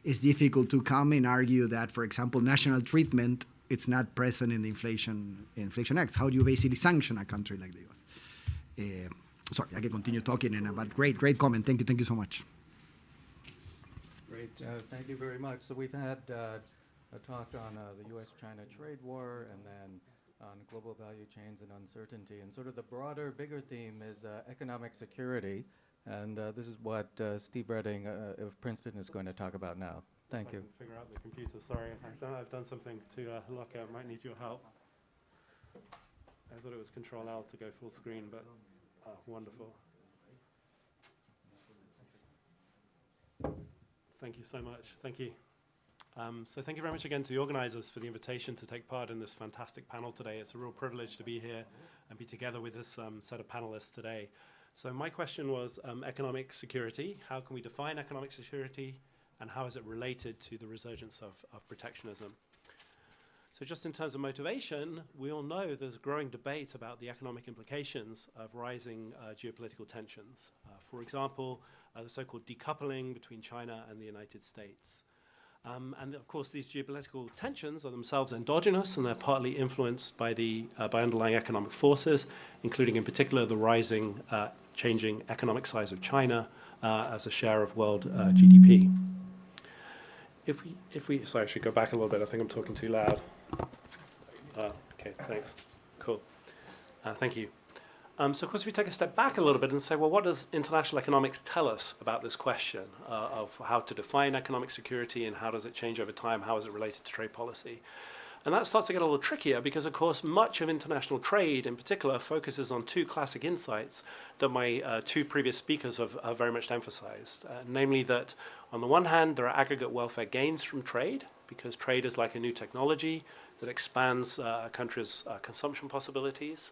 it's difficult to come and argue that, for example, national treatment, it's not present in the Inflation Act. How do you basically sanction a country like the U.S.? Sorry, I can continue talking, but great comment. Thank you so much.
Great, thank you very much. So we've had a talk on the U.S.-China trade war, and then on global value chains and uncertainty. And sort of the broader, bigger theme is economic security. And this is what Steve Redding of Princeton is going to talk about now. Thank you.
I can figure out the computer, sorry. I've done something to lock out, might need your help. I thought it was Control-L to go full screen, but wonderful. Thank you so much, thank you. So thank you very much again to the organizers for the invitation to take part in this fantastic panel today. It's a real privilege to be here and be together with this set of panelists today. So my question was economic security. How can we define economic security, and how is it related to the resurgence of protectionism? So just in terms of motivation, we all know there's growing debate about the economic implications of rising geopolitical tensions. For example, the so-called decoupling between China and the United States. And of course, these geopolitical tensions are themselves endogenous, and they're partly influenced by by underlying economic forces, including in particular the rising, changing economic size of China as a share of world GDP. Sorry, I should go back a little bit. I think I'm talking too loud. Okay, thanks. Cool. Thank you. So of course, if we take a step back a little bit and say, well, what does international economics tell us about this question of how to define economic security, and how does it change over time? How is it related to trade policy? And that starts to get a little trickier because, of course, much of international trade in particular focuses on two classic insights that my two previous speakers have very much emphasized. Namely that, on the one hand, there are aggregate welfare gains from trade, because trade is like a new technology that expands a country's consumption possibilities.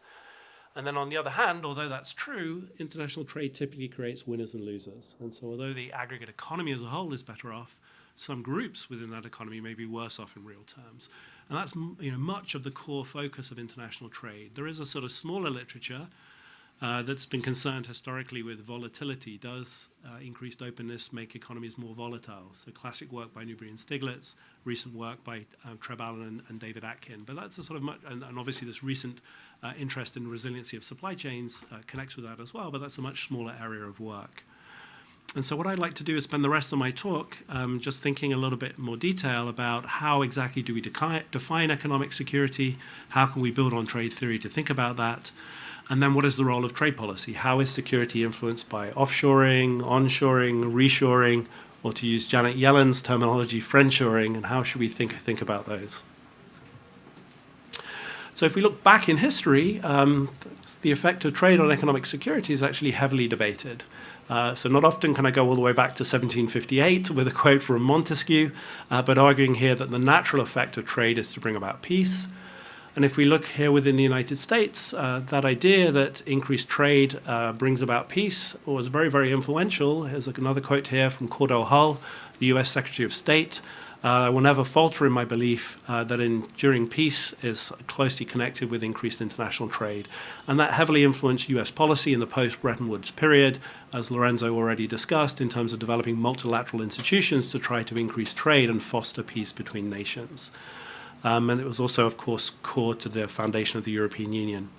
And then on the other hand, although that's true, international trade typically creates winners and losers. And so although the aggregate economy as a whole is better off, some groups within that economy may be worse off in real terms. And that's much of the core focus of international trade. There is a sort of smaller literature that's been concerned historically with volatility. Does increased openness make economies more volatile? So classic work by Newbery and Stiglitz, recent work by Treb Allen and David Atkin. But that's a sort of and obviously this recent interest in resiliency of supply chains connects with that as well, but that's a much smaller area of work. And so what I'd like to do is spend the rest of my talk just thinking a little bit more detail about how exactly do we define economic security, how can we build on trade theory to think about that, and then what is the role of trade policy? How is security influenced by offshoring, onshoring, reshoring, or to use Janet Yellen's terminology, friendshoring, and how should we think about those? So if we look back in history, the effect of trade on economic security is actually heavily debated. So not often can I go all the way back to 1758 with a quote from Montesquieu, but arguing here that the natural effect of trade is to bring about peace. And if we look here within the United States, that idea that increased trade brings about peace was very, very influential. Here's another quote here from Cordell Hull, the US Secretary of State. I will never falter in my belief that enduring peace is closely connected with increased international trade. And that heavily influenced US policy in the post-Bretton Woods period, as Lorenzo already discussed, in terms of developing multilateral institutions to try to increase trade and foster peace between nations. And it was also, of course, core to the foundation of the European Union.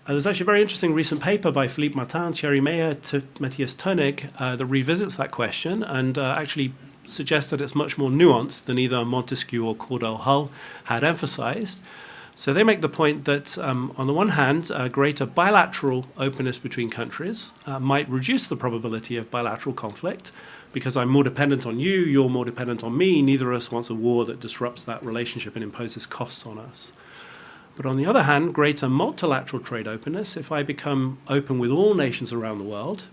There's actually a very interesting recent paper by Philippe Martin, Thierry Meyer, Matthias Tönig that revisits that question and actually suggests that it's much more nuanced than either Montesquieu or Cordell Hull had emphasized. So they make the point that, on the one hand, greater bilateral openness between countries might reduce the probability of bilateral conflict, because I'm more dependent on you, you're more dependent on me, neither of us wants a war that disrupts that relationship and imposes costs on us. But on the other hand, greater multilateral trade openness, if I become open with all nations around the world,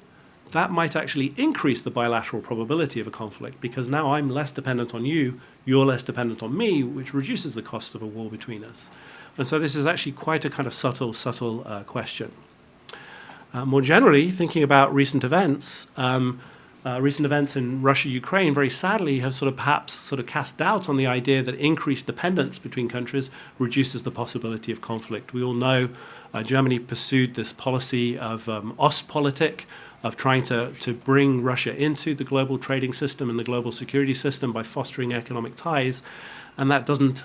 that might actually increase the bilateral probability of a conflict, because now I'm less dependent on you, you're less dependent on me, which reduces the cost of a war between us. And so this is actually quite a kind of subtle question. More generally, thinking about recent events in Russia-Ukraine very sadly have perhaps cast doubt on the idea that increased dependence between countries reduces the possibility of conflict. We all know Germany pursued this policy of Ostpolitik, of trying to bring Russia into the global trading system and the global security system by fostering economic ties. And that doesn't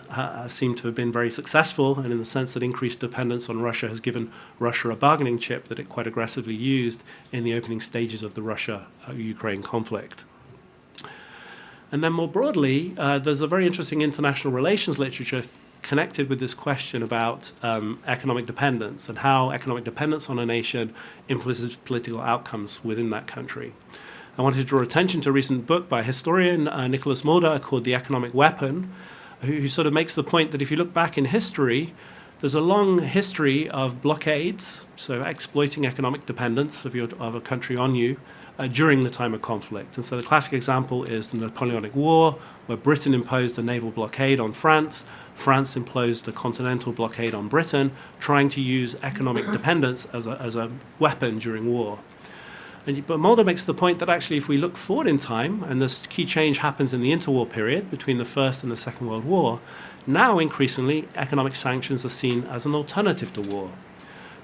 seem to have been very successful, and in the sense that increased dependence on Russia has given Russia a bargaining chip that it quite aggressively used in the opening stages of the Russia-Ukraine conflict. And then more broadly, there's a very interesting international relations literature connected with this question about economic dependence and how economic dependence on a nation influences political outcomes within that country. I wanted to draw attention to a recent book by historian Nicholas Mulder called The Economic Weapon, who makes the point that if you look back in history, there's a long history of blockades, so exploiting economic dependence of a country on you during the time of conflict. And so the classic example is the Napoleonic War, where Britain imposed a naval blockade on France. France imposed a continental blockade on Britain, trying to use economic dependence as a weapon during war. But Mulder makes the point that actually if we look forward in time, and this key change happens in the interwar period between the First and the Second World War, now increasingly economic sanctions are seen as an alternative to war.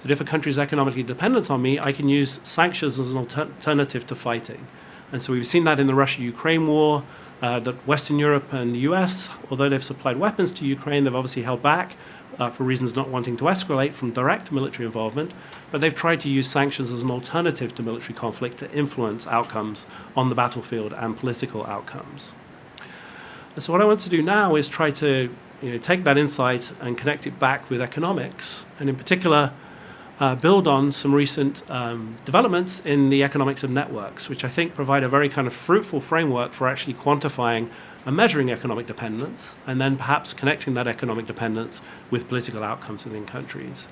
That if a country is economically dependent on me, I can use sanctions as an alternative to fighting. And so we've seen that in the Russia-Ukraine war, that Western Europe and the US, although they've supplied weapons to Ukraine, they've obviously held back for reasons not wanting to escalate from direct military involvement, but they've tried to use sanctions as an alternative to military conflict to influence outcomes on the battlefield and political outcomes. And so what I want to do now is try to take that insight and connect it back with economics, and in particular build on some recent developments in the economics of networks, which I think provide a very kind of fruitful framework for actually quantifying and measuring economic dependence, and then perhaps connecting that economic dependence with political outcomes within countries.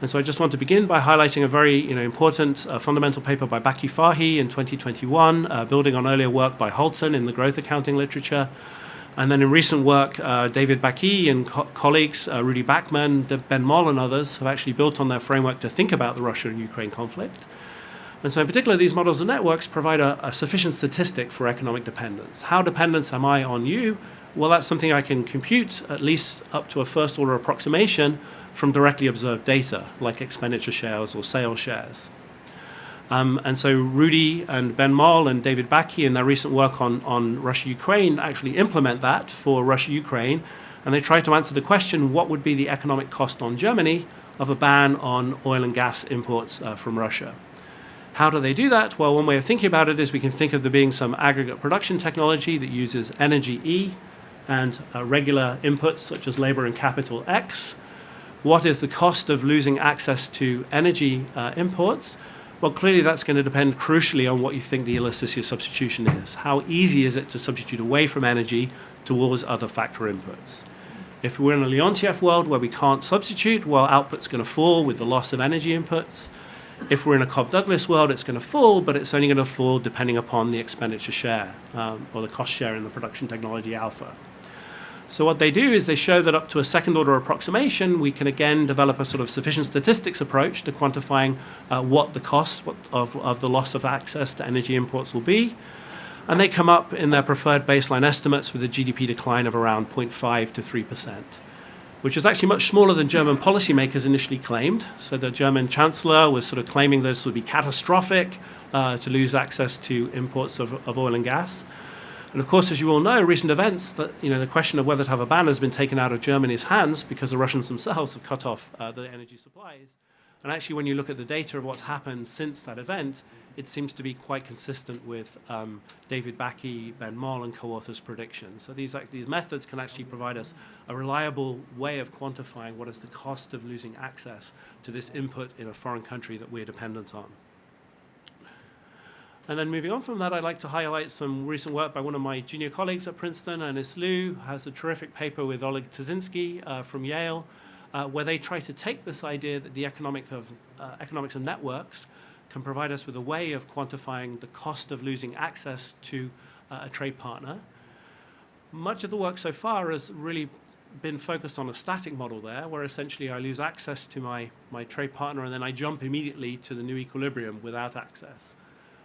And so I just want to begin by highlighting a very important fundamental paper by Baki Fahy in 2021, building on earlier work by Holton in the growth accounting literature. And then in recent work, David Baki and colleagues, Rudy Bachman, Ben Moll and others have actually built on their framework to think about the Russia and Ukraine conflict. And so in particular, these models of networks provide a sufficient statistic for economic dependence. How dependent am I on you? Well, that's something I can compute at least up to a first order approximation from directly observed data, like expenditure shares or sales shares. And so Rudy and Ben Moll and David Baki in their recent work on Russia-Ukraine actually implement that for Russia-Ukraine, and they try to answer the question, what would be the economic cost on Germany of a ban on oil and gas imports from Russia? How do they do that? Well, one way of thinking about it is we can think of there being some aggregate production technology that uses energy E and regular inputs such as labor and capital X. What is the cost of losing access to energy imports? Well, clearly that's going to depend crucially on what you think the elasticity of substitution is. How easy is it to substitute away from energy towards other factor inputs? If we're in a Leontief world where we can't substitute, well, output's going to fall with the loss of energy inputs. If we're in a Cobb-Douglas world, it's going to fall, but it's only going to fall depending upon the expenditure share or the cost share in the production technology alpha. So what they do is they show that up to a second order approximation, we can again develop a sort of sufficient statistics approach to quantifying what the cost of the loss of access to energy imports will be. And they come up in their preferred baseline estimates with a GDP decline of around 0.5 to 3%, which is actually much smaller than German policymakers initially claimed. So the German chancellor was sort of claiming this would be catastrophic to lose access to imports of oil and gas. And of course, as you all know, recent events, that the question of whether to have a ban has been taken out of Germany's hands because the Russians themselves have cut off the energy supplies. And actually, when you look at the data of what's happened since that event, it seems to be quite consistent with David Bakke, Ben Moll, and co-authors' predictions. So these methods can actually provide us a reliable way of quantifying what is the cost of losing access to this input in a foreign country that we're dependent on. And then moving on from that, I'd like to highlight some recent work by one of my junior colleagues at Princeton, Ernest Liu, has a terrific paper with Oleg Tazinski from Yale, where they try to take this idea that the economics of networks can provide us with a way of quantifying the cost of losing access to a trade partner. Much of the work so far has really been focused on a static model there, where essentially I lose access to my trade partner and then I jump immediately to the new equilibrium without access.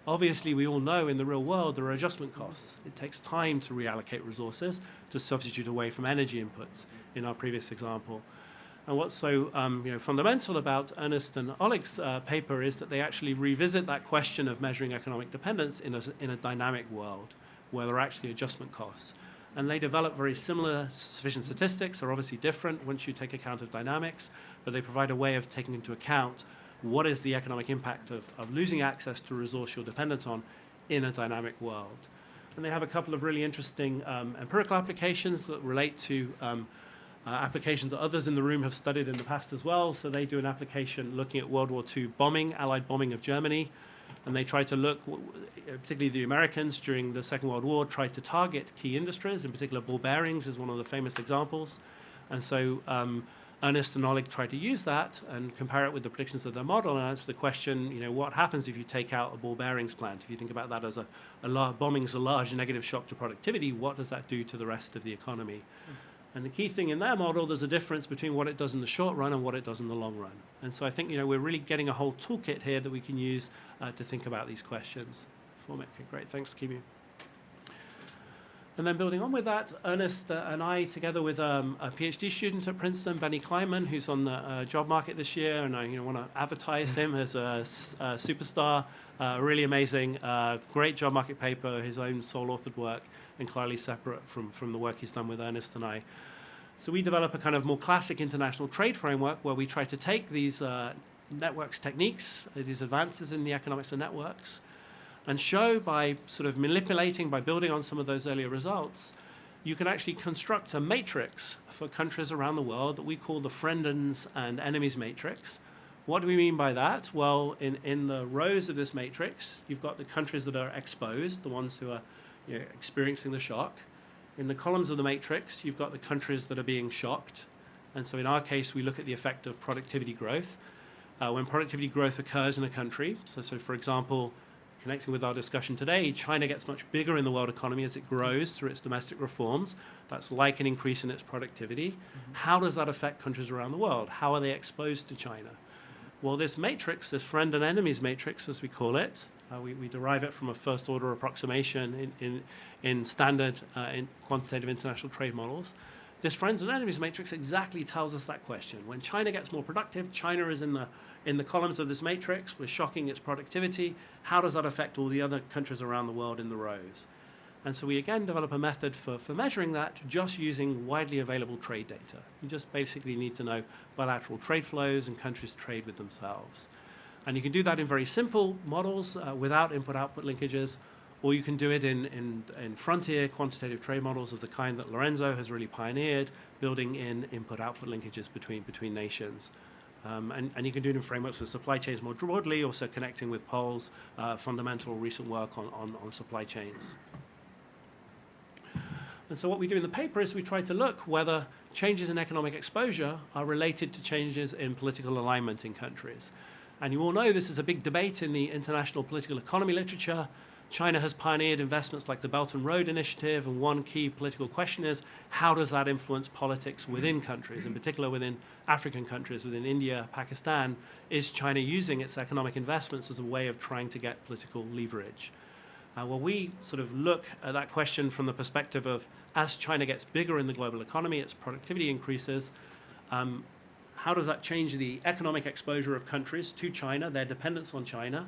Obviously, we all know in the real world there are adjustment costs. It takes time to reallocate resources to substitute away from energy inputs in our previous example. And what's so fundamental about Ernest and Oleg's paper is that they actually revisit that question of measuring economic dependence in a dynamic world where there are actually adjustment costs. And they develop very similar sufficient statistics. They're obviously different once you take account of dynamics, but they provide a way of taking into account what is the economic impact of losing access to a resource you're dependent on in a dynamic world. And they have a couple of really interesting empirical applications that relate to applications that others in the room have studied in the past as well. So they do an application looking at World War II bombing, Allied bombing of Germany. And they try to look, particularly the Americans during the Second World War, tried to target key industries. In particular, ball bearings is one of the famous examples. And so Ernest and Oleg tried to use that and compare it with the predictions of their model and answer the question, what happens if you take out a ball bearings plant? If you think about that as bombing is a large negative shock to productivity, what does that do to the rest of the economy? And the key thing in their model, there's a difference between what it does in the short run and what it does in the long run. And so I think, we're really getting a whole toolkit here that we can use to think about these questions. Okay, great, thanks, Kimu. And then building on with that, Ernest and I, together with a PhD student at Princeton, Benny Kleiman, who's on the job market this year, and I want to advertise him as a superstar, really amazing, great job market paper, his own sole authored work, entirely separate from the work he's done with Ernest and I. So we develop a kind of more classic international trade framework where we try to take these networks techniques, these advances in the economics of networks, and show by sort of manipulating, by building on some of those earlier results, you can actually construct a matrix for countries around the world that we call the friends and enemies matrix. What do we mean by that? Well, in the rows of this matrix, you've got the countries that are exposed, the ones who are experiencing the shock. In the columns of the matrix, you've got the countries that are being shocked. And so in our case, we look at the effect of productivity growth. When productivity growth occurs in a country, so for example, connecting with our discussion today, China gets much bigger in the world economy as it grows through its domestic reforms. That's like an increase in its productivity. Mm-hmm. How does that affect countries around the world? How are they exposed to China? Well, this matrix, this friend and enemies matrix, as we call it, we derive it from a first-order approximation in standard in quantitative international trade models. This friends and enemies matrix exactly tells us that question. When China gets more productive, China is in the columns of this matrix. We're shocking its productivity. How does that affect all the other countries around the world in the rows? And so we again develop a method for measuring that just using widely available trade data. You just basically need to know bilateral trade flows and countries trade with themselves. And you can do that in very simple models without input-output linkages, or you can do it in frontier quantitative trade models of the kind that Lorenzo has really pioneered, building in input-output linkages between nations. And you can do it in frameworks for supply chains more broadly, also connecting with Paul's fundamental recent work on supply chains. And so what we do in the paper is we try to look whether changes in economic exposure are related to changes in political alignment in countries. And you all know this is a big debate in the international political economy literature. China has pioneered investments like the Belt and Road Initiative, and one key political question is, how does that influence politics within countries, in particular within African countries, within India, Pakistan? Is China using its economic investments as a way of trying to get political leverage? Well, we sort of look at that question from the perspective of, as China gets bigger in the global economy, its productivity increases, how does that change the economic exposure of countries to China, their dependence on China?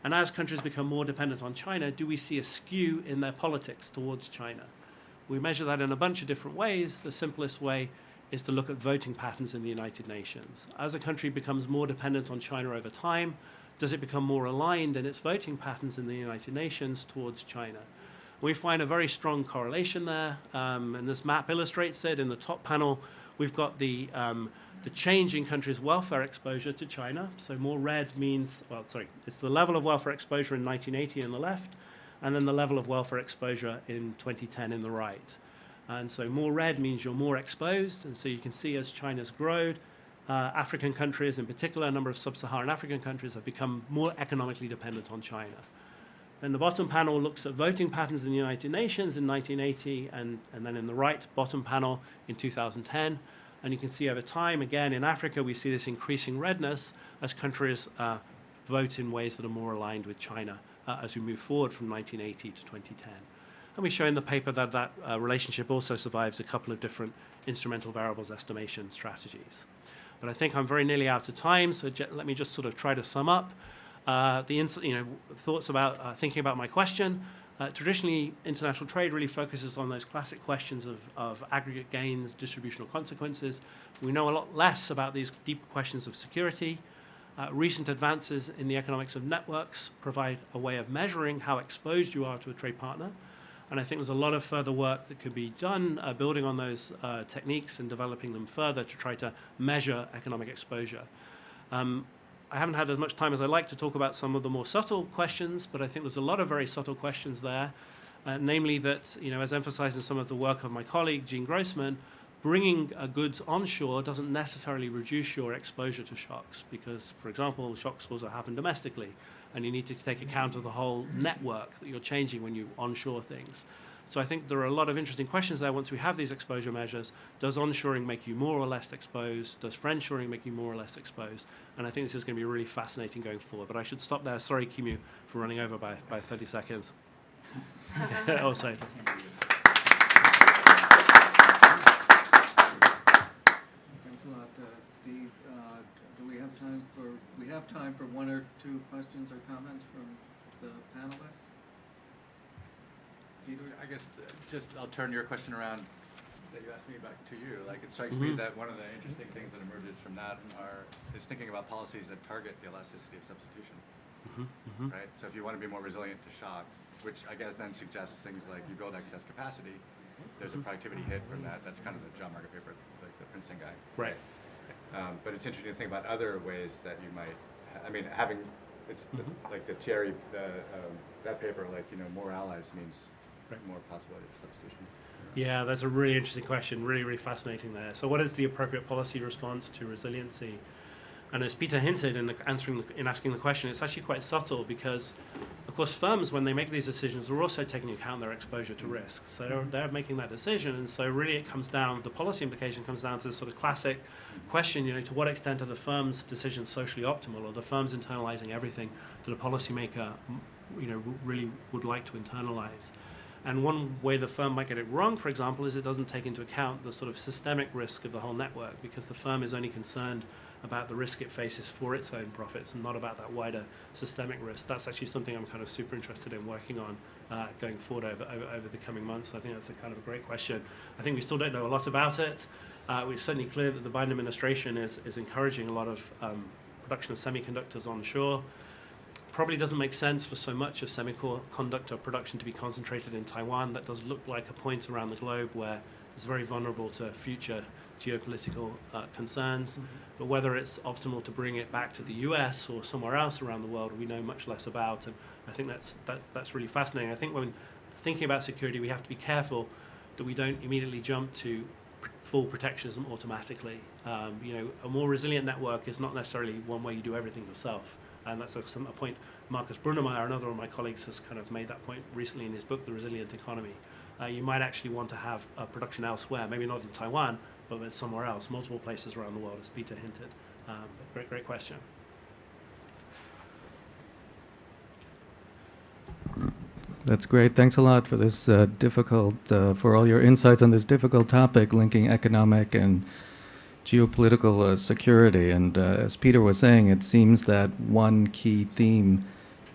And as countries become more dependent on China, do we see a skew in their politics towards China? We measure that in a bunch of different ways. The simplest way is to look at voting patterns in the United Nations. As a country becomes more dependent on China over time, does it become more aligned in its voting patterns in the United Nations towards China? We find a very strong correlation there, and this map illustrates it. In the top panel, we've got the change in countries' welfare exposure to China. So more red means, well, sorry, it's the level of welfare exposure in 1980 in the left, and then the level of welfare exposure in 2010 in the right. And so more red means you're more exposed, and so you can see as China's grown, African countries, in particular a number of sub-Saharan African countries, have become more economically dependent on China. Then the bottom panel looks at voting patterns in the United Nations in 1980, and then in the right bottom panel in 2010. And you can see over time, again, in Africa, we see this increasing redness as countries vote in ways that are more aligned with China as we move forward from 1980 to 2010. And we show in the paper that that relationship also survives a couple of different instrumental variables estimation strategies. But I think I'm very nearly out of time, so let me just sort of try to sum up thoughts about thinking about my question. Traditionally, international trade really focuses on those classic questions of aggregate gains, distributional consequences. We know a lot less about these deep questions of security. Recent advances in the economics of networks provide a way of measuring how exposed you are to a trade partner. And I think there's a lot of further work that could be done building on those techniques and developing them further to try to measure economic exposure. I haven't had as much time as I'd like to talk about some of the more subtle questions, but I think there's a lot of very subtle questions there, namely that, as emphasized in some of the work of my colleague, Jean Grossman, bringing goods onshore doesn't necessarily reduce your exposure to shocks because, for example, shocks also happen domestically, and you need to take account of the whole network that you're changing when you onshore things. So I think there are a lot of interesting questions there once we have these exposure measures. Does onshoring make you more or less exposed? Does friendshoring make you more or less exposed? And I think this is going to be really fascinating going forward. But I should stop there. Sorry, Kimu, for running over by 30 seconds. Also.
Thanks a lot, Steve. Do we have time for? We have time for one or two questions or comments from the panelists.
I guess I'll turn your question around that you asked me back to you. Like, it strikes me that one of the interesting things that emerges from that is thinking about policies that target the elasticity of substitution. Right? So if you want to be more resilient to shocks, which I guess then suggests things like you build excess capacity, there's a productivity hit from that. That's kind of the job market paper, like the Princeton guy.
Right.
But it's interesting to think about other ways that you might, having, it's like the Thierry, that paper, more allies means more possibility of substitution.
Yeah, that's a really interesting question, really, really fascinating there. So what is the appropriate policy response to resiliency? And as Peter hinted in asking the question, it's actually quite subtle because, of course, firms, when they make these decisions, are also taking into account their exposure to risk. So they're making that decision. And so really it comes down, the policy implication comes down to the sort of classic question, to what extent are the firm's decisions socially optimal, or the firm's internalizing everything that a policymaker, really would like to internalize. And one way the firm might get it wrong, for example, is it doesn't take into account the sort of systemic risk of the whole network, because the firm is only concerned about the risk it faces for its own profits and not about that wider systemic risk. That's actually something I'm kind of super interested in working on going forward over the coming months. I think that's a kind of a great question. I think we still don't know a lot about it. It's certainly clear that the Biden administration is encouraging a lot of production of semiconductors onshore. Probably doesn't make sense for so much of semiconductor production to be concentrated in Taiwan. That does look like a point around the globe where it's very vulnerable to future geopolitical concerns. But whether it's optimal to bring it back to the US or somewhere else around the world, we know much less about. And I think that's really fascinating. I think when thinking about security, we have to be careful that we don't immediately jump to full protectionism automatically. A more resilient network is not necessarily one where you do everything yourself. And that's a point Marcus Brunnermeier, another one of my colleagues, has kind of made that point recently in his book, The Resilient Economy. You might actually want to have production elsewhere, maybe not in Taiwan, but somewhere else, multiple places around the world, as Peter hinted. Great question.
That's great. Thanks a lot for this for all your insights on this difficult topic linking economic and geopolitical security. And as Peter was saying, it seems that one key theme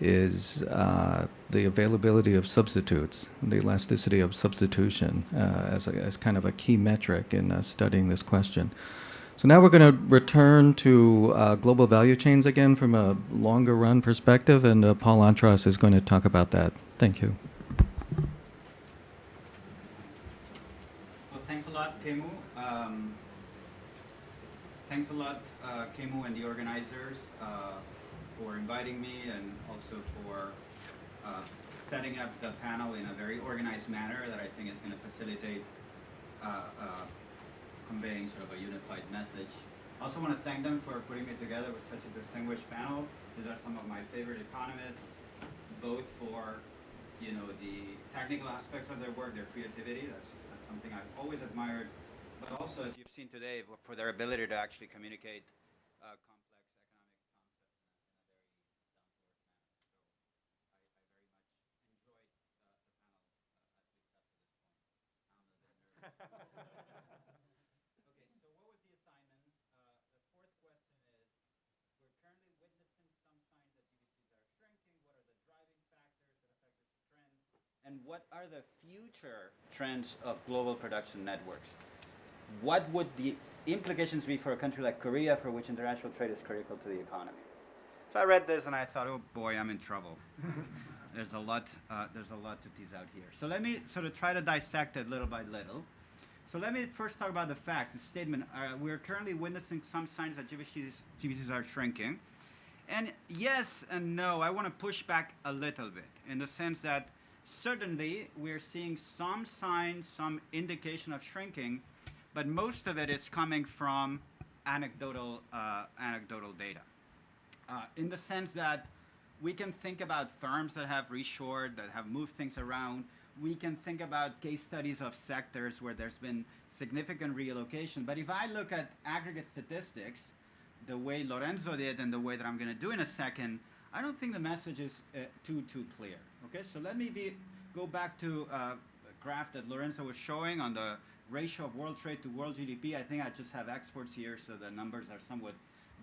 is the availability of substitutes, the elasticity of substitution as kind of a key metric in studying this question. So now we're going to return to global value chains again from a longer run perspective, and Paul Antras is going to talk about that. Thank you.
Well, thanks a lot, Kemu. Thanks a lot, Kemu and the organizers for inviting me, and also for setting up the panel in a very organized manner that I think is going to facilitate conveying sort of a unified message. I also want to thank them for putting me together with such a distinguished panel. These are some of my favorite economists, both for the technical aspects of their work, their creativity. That's something I've always admired, but also, as you've seen today, for their ability to actually communicate complex economic concepts in a very down-to-earth manner. So I very much enjoyed the panel, at least up to this point. I'm a bit nervous. Okay, so what was the assignment? The fourth question is, we're currently witnessing some signs that GVCs are shrinking. What are the driving factors that affect this trend? And what are the future trends of global production networks? What would the implications be for a country like Korea, for which international trade is critical to the economy? So I read this and I thought, oh boy, I'm in trouble. There's a lot to tease out here. So let me sort of try to dissect it little by little. So let me first talk about the facts. The statement, we're currently witnessing some signs that GVCs are shrinking. And yes and no, I want to push back a little bit, in the sense that certainly we're seeing some signs, some indication of shrinking, but most of it is coming from anecdotal data. In the sense that we can think about firms that have reshored, that have moved things around. We can think about case studies of sectors where there's been significant reallocation. But if I look at aggregate statistics, the way Lorenzo did and the way that I'm going to do in a second, I don't think the message is too clear. Okay, so let me go back to a graph that Lorenzo was showing on the ratio of world trade to world GDP. I think I just have exports here, so the numbers are somewhat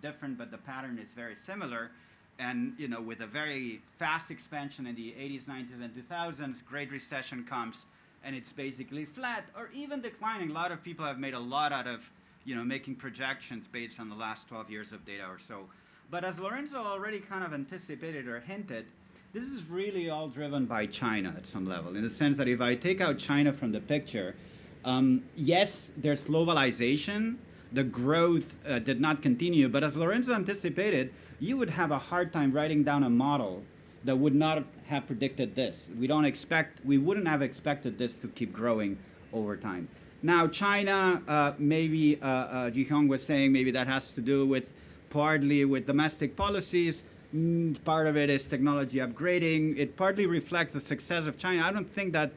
different, but the pattern is very similar. And with a very fast expansion in the 80s, 90s, and 2000s, Great Recession comes, and it's basically flat or even declining. A lot of people have made a lot out of making projections based on the last 12 years of data or so. But as Lorenzo already kind of anticipated or hinted, this is really all driven by China at some level, in the sense that if I take out China from the picture, yes, there's globalization. The growth did not continue, but as Lorenzo anticipated, you would have a hard time writing down a model that would not have predicted this. We wouldn't have expected this to keep growing over time. Now, China, maybe Ji-Hyung was saying maybe that has to do partly with domestic policies. Part of it is technology upgrading. It partly reflects the success of China. I don't think that,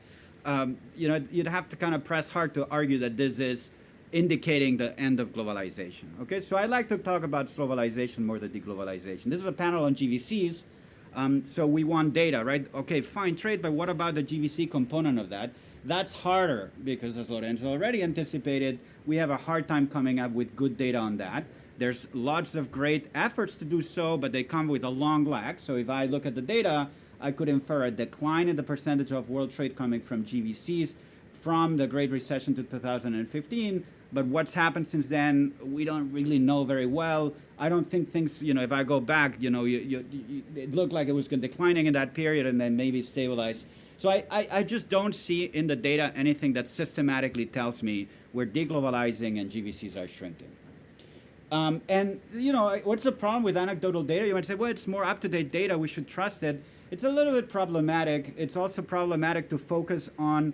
you'd have to kind of press hard to argue that this is indicating the end of globalization. Okay, so I like to talk about globalization more than deglobalization. This is a panel on GVCs, so we want data, right? Okay, fine, trade, but what about the GVC component of that? That's harder because, as Lorenzo already anticipated, we have a hard time coming up with good data on that. There's lots of great efforts to do so, but they come with a long lag. So if I look at the data, I could infer a decline in the percentage of world trade coming from GVCs from the Great Recession to 2015. But what's happened since then, we don't really know very well. I don't think things, if I go back, it looked like it was declining in that period and then maybe stabilized. So I just don't see in the data anything that systematically tells me we're deglobalizing and GVCs are shrinking. And what's the problem with anecdotal data? You might say, well, it's more up-to-date data, we should trust it. It's a little bit problematic. It's also problematic to focus on,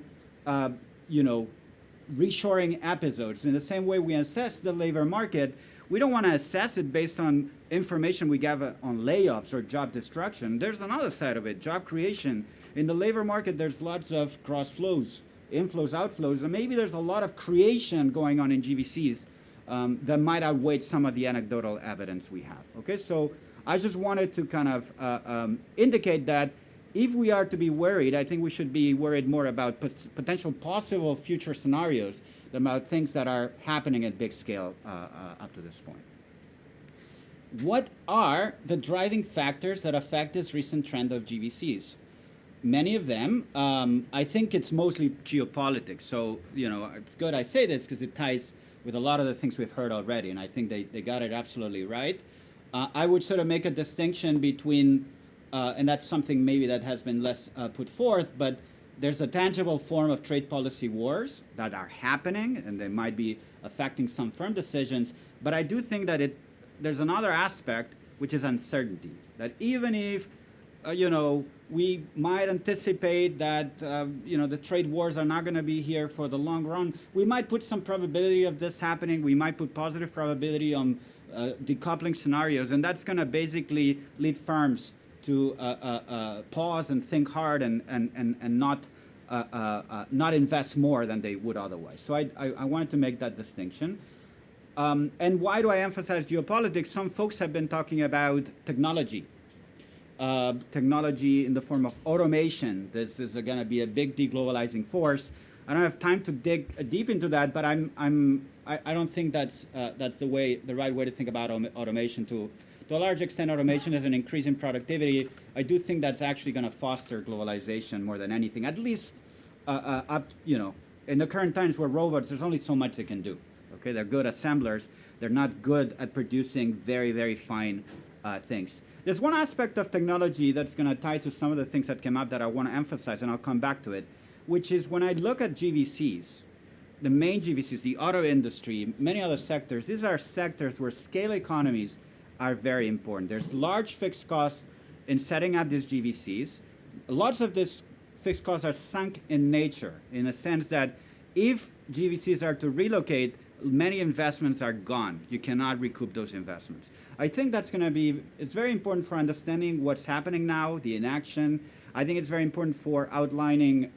reshoring episodes. In the same way we assess the labor market, we don't want to assess it based on information we gather on layoffs or job destruction. There's another side of it, job creation. In the labor market, there's lots of cross flows, inflows, outflows, and maybe there's a lot of creation going on in GVCs that might outweigh some of the anecdotal evidence we have. Okay, so I just wanted to kind of indicate that if we are to be worried, I think we should be worried more about potential possible future scenarios than about things that are happening at big scale up to this point. What are the driving factors that affect this recent trend of GVCs? Many of them, I think it's mostly geopolitics. So, you know, it's good I say this because it ties with a lot of the things we've heard already, and I think they got it absolutely right. I would sort of make a distinction between and that's something maybe that has been less put forth, but there's a tangible form of trade policy wars that are happening, and they might be affecting some firm decisions. But I do think that there's another aspect, which is uncertainty. That even if, you know, we might anticipate that, you know, the trade wars are not going to be here for the long run, we might put some probability of this happening. We might put positive probability on decoupling scenarios, and that's going to basically lead firms to pause and think hard and not invest more than they would otherwise. So I wanted to make that distinction. And why do I emphasize geopolitics? Some folks have been talking about technology. Technology in the form of automation. This is going to be a big deglobalizing force. I don't have time to dig deep into that, but I don't think that's the right way to think about automation. To a large extent, automation is an increase in productivity. I do think that's actually going to foster globalization more than anything. At least, you know, in the current times where robots, there's only so much they can do. Okay, they're good assemblers. They're not good at producing very, very fine things. There's one aspect of technology that's going to tie to some of the things that came up that I want to emphasize, and I'll come back to it, which is when I look at GVCs, the main GVCs, the auto industry, many other sectors, these are sectors where scale economies are very important. There's large fixed costs in setting up these GVCs. Lots of these fixed costs are sunk in nature, in the sense that if GVCs are to relocate, many investments are gone. You cannot recoup those investments. I think that's going to be, it's very important for understanding what's happening now, the inaction. I think it's very important for outlining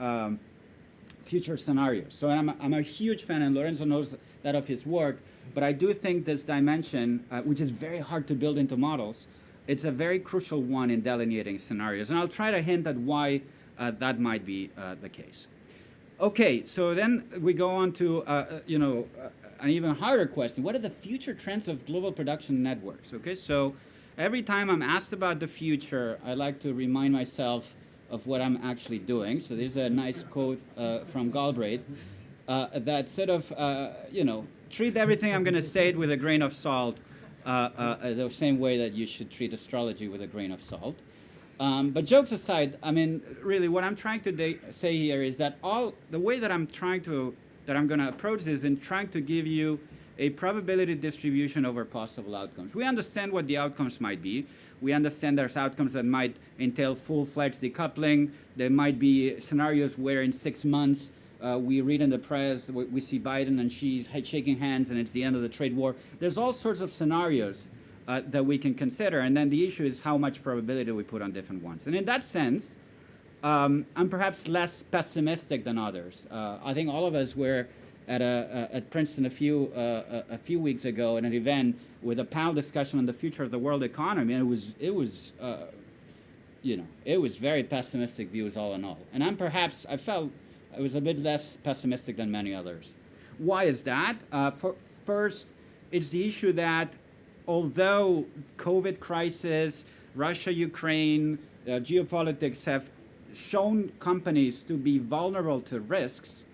future scenarios. So I'm a huge fan, and Lorenzo knows that of his work, but I do think this dimension, which is very hard to build into models, it's a very crucial one in delineating scenarios. And I'll try to hint at why that might be the case. Okay, so then we go on to, you know, an even harder question. What are the future trends of global production networks? Okay, so every time I'm asked about the future, I like to remind myself of what I'm actually doing. So there's a nice quote from Galbraith that sort of, you know, treat everything I'm going to say with a grain of salt, the same way that you should treat astrology with a grain of salt. But jokes aside, I mean, really, what I'm trying to say here is that the way that I'm going to approach this in trying to give you a probability distribution over possible outcomes. We understand what the outcomes might be. We understand there's outcomes that might entail full-fledged decoupling. There might be scenarios where in 6 months we read in the press, we see Biden and Xi shaking hands and it's the end of the trade war. There's all sorts of scenarios that we can consider, and then the issue is how much probability we put on different ones. And in that sense, I'm perhaps less pessimistic than others. I think all of us were at Princeton a few weeks ago at an event with a panel discussion on the future of the world economy, and it was you know, it was very pessimistic views all in all. And I felt I was a bit less pessimistic than many others. Why is that? First, it's the issue that although COVID crisis, Russia, Ukraine, geopolitics have shown companies to be vulnerable to risks,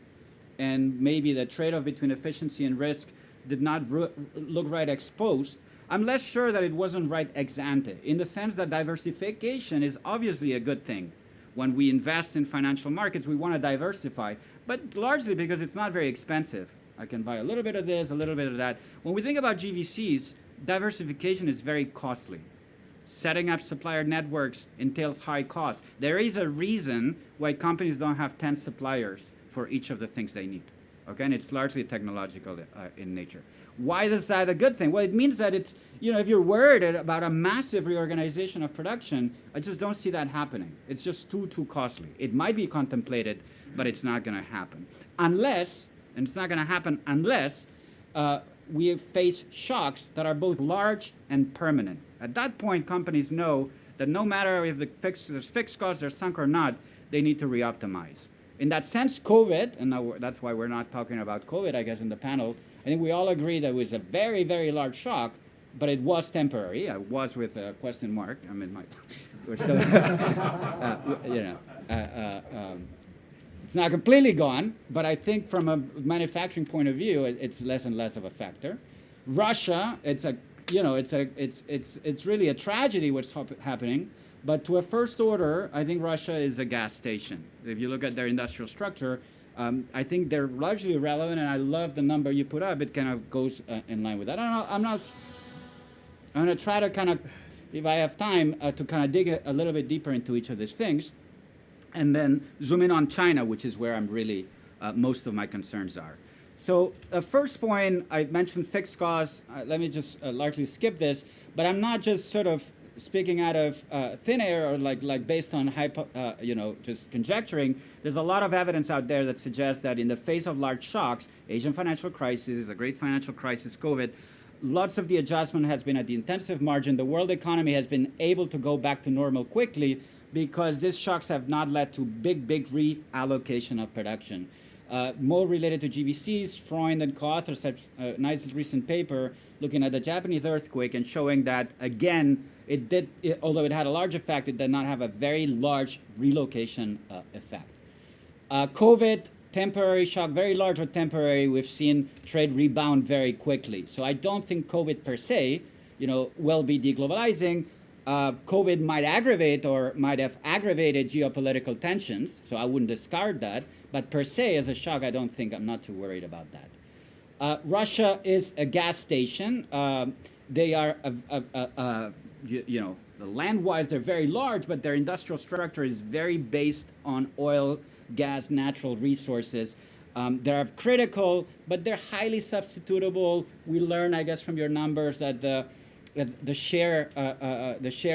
and maybe the trade-off between efficiency and risk did not look right exposed, I'm less sure that it wasn't right ex ante, in the sense that diversification is obviously a good thing. When we invest in financial markets, we want to diversify, but largely because it's not very expensive. I can buy a little bit of this, a little bit of that. When we think about GVCs, diversification is very costly. Setting up supplier networks entails high costs. There is a reason why companies don't have 10 suppliers for each of the things they need. Okay, and it's largely technological in nature. Why is that a good thing? Well, it means that it's, if you're worried about a massive reorganization of production, I just don't see that happening. It's just too costly. It might be contemplated, but it's not going to happen. Unless we face shocks that are both large and permanent. At that point, companies know that no matter if there's fixed costs are sunk or not, they need to reoptimize. In that sense, COVID, and now that's why we're not talking about COVID, I guess, in the panel, I think we all agree that it was a very, very large shock, but it was temporary. I was with a question mark. I mean, we're still, it's not completely gone, but I think from a manufacturing point of view, it's less and less of a factor. Russia, it's really a tragedy what's happening, but to a first order, I think Russia is a gas station. If you look at their industrial structure, I think they're largely irrelevant, and I love the number you put up. It kind of goes in line with that. I'm going to try to kind of, if I have time, to kind of dig a little bit deeper into each of these things, and then zoom in on China, which is where I'm really, most of my concerns are. So first point, I mentioned fixed costs. Let me just largely skip this, but I'm not just sort of speaking out of thin air or like based on just conjecturing. There's a lot of evidence out there that suggests that in the face of large shocks, Asian financial crisis, the great financial crisis, COVID, lots of the adjustment has been at the intensive margin. The world economy has been able to go back to normal quickly because these shocks have not led to big reallocation of production. More related to GVCs, Freund and co-authors have a nice recent paper looking at the Japanese earthquake and showing that, again, although it had a large effect, it did not have a very large relocation effect. COVID, temporary shock, very large but temporary. We've seen trade rebound very quickly. So I don't think COVID per se, will be deglobalizing. COVID might aggravate or might have aggravated geopolitical tensions, so I wouldn't discard that. But per se, as a shock, I'm not too worried about that. Russia is a gas station. They are, land-wise, they're very large, but their industrial structure is very based on oil, gas, natural resources. They're critical, but they're highly substitutable. We learn, I guess, from your numbers that the share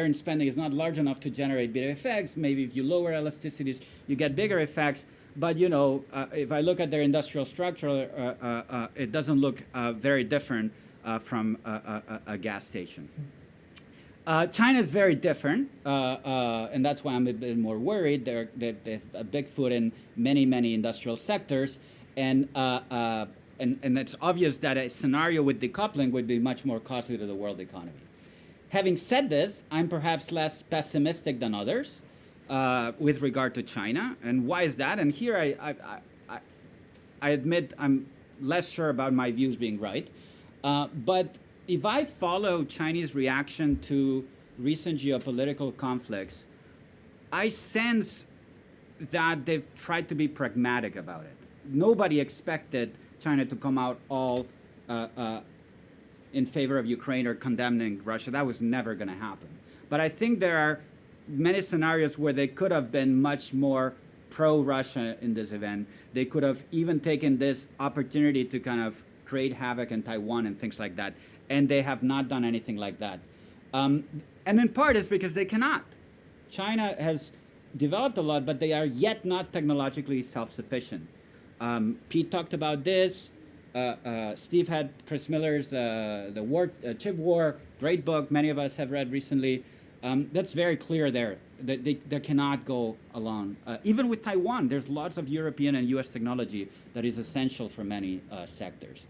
in spending is not large enough to generate bigger effects. Maybe if you lower elasticities, you get bigger effects. But if I look at their industrial structure, it doesn't look very different from a gas station. China is very different, and that's why I'm a bit more worried. They have a big foot in many industrial sectors, and it's obvious that a scenario with decoupling would be much more costly to the world economy. Having said this, I'm perhaps less pessimistic than others with regard to China. And why is that? And here I admit I'm less sure about my views being right. But if I follow Chinese reaction to recent geopolitical conflicts, I sense that they've tried to be pragmatic about it. Nobody expected China to come out all in favor of Ukraine or condemning Russia. That was never going to happen. But I think there are many scenarios where they could have been much more pro-Russia in this event. They could have even taken this opportunity to kind of create havoc in Taiwan and things like that. And they have not done anything like that. And in part it's because they cannot. China has developed a lot, but they are yet not technologically self-sufficient. Pete talked about this. Steve had Chris Miller's The Chip War, great book, many of us have read recently. That's very clear there. They cannot go alone. Even with Taiwan, there's lots of European and US technology that is essential for many sectors.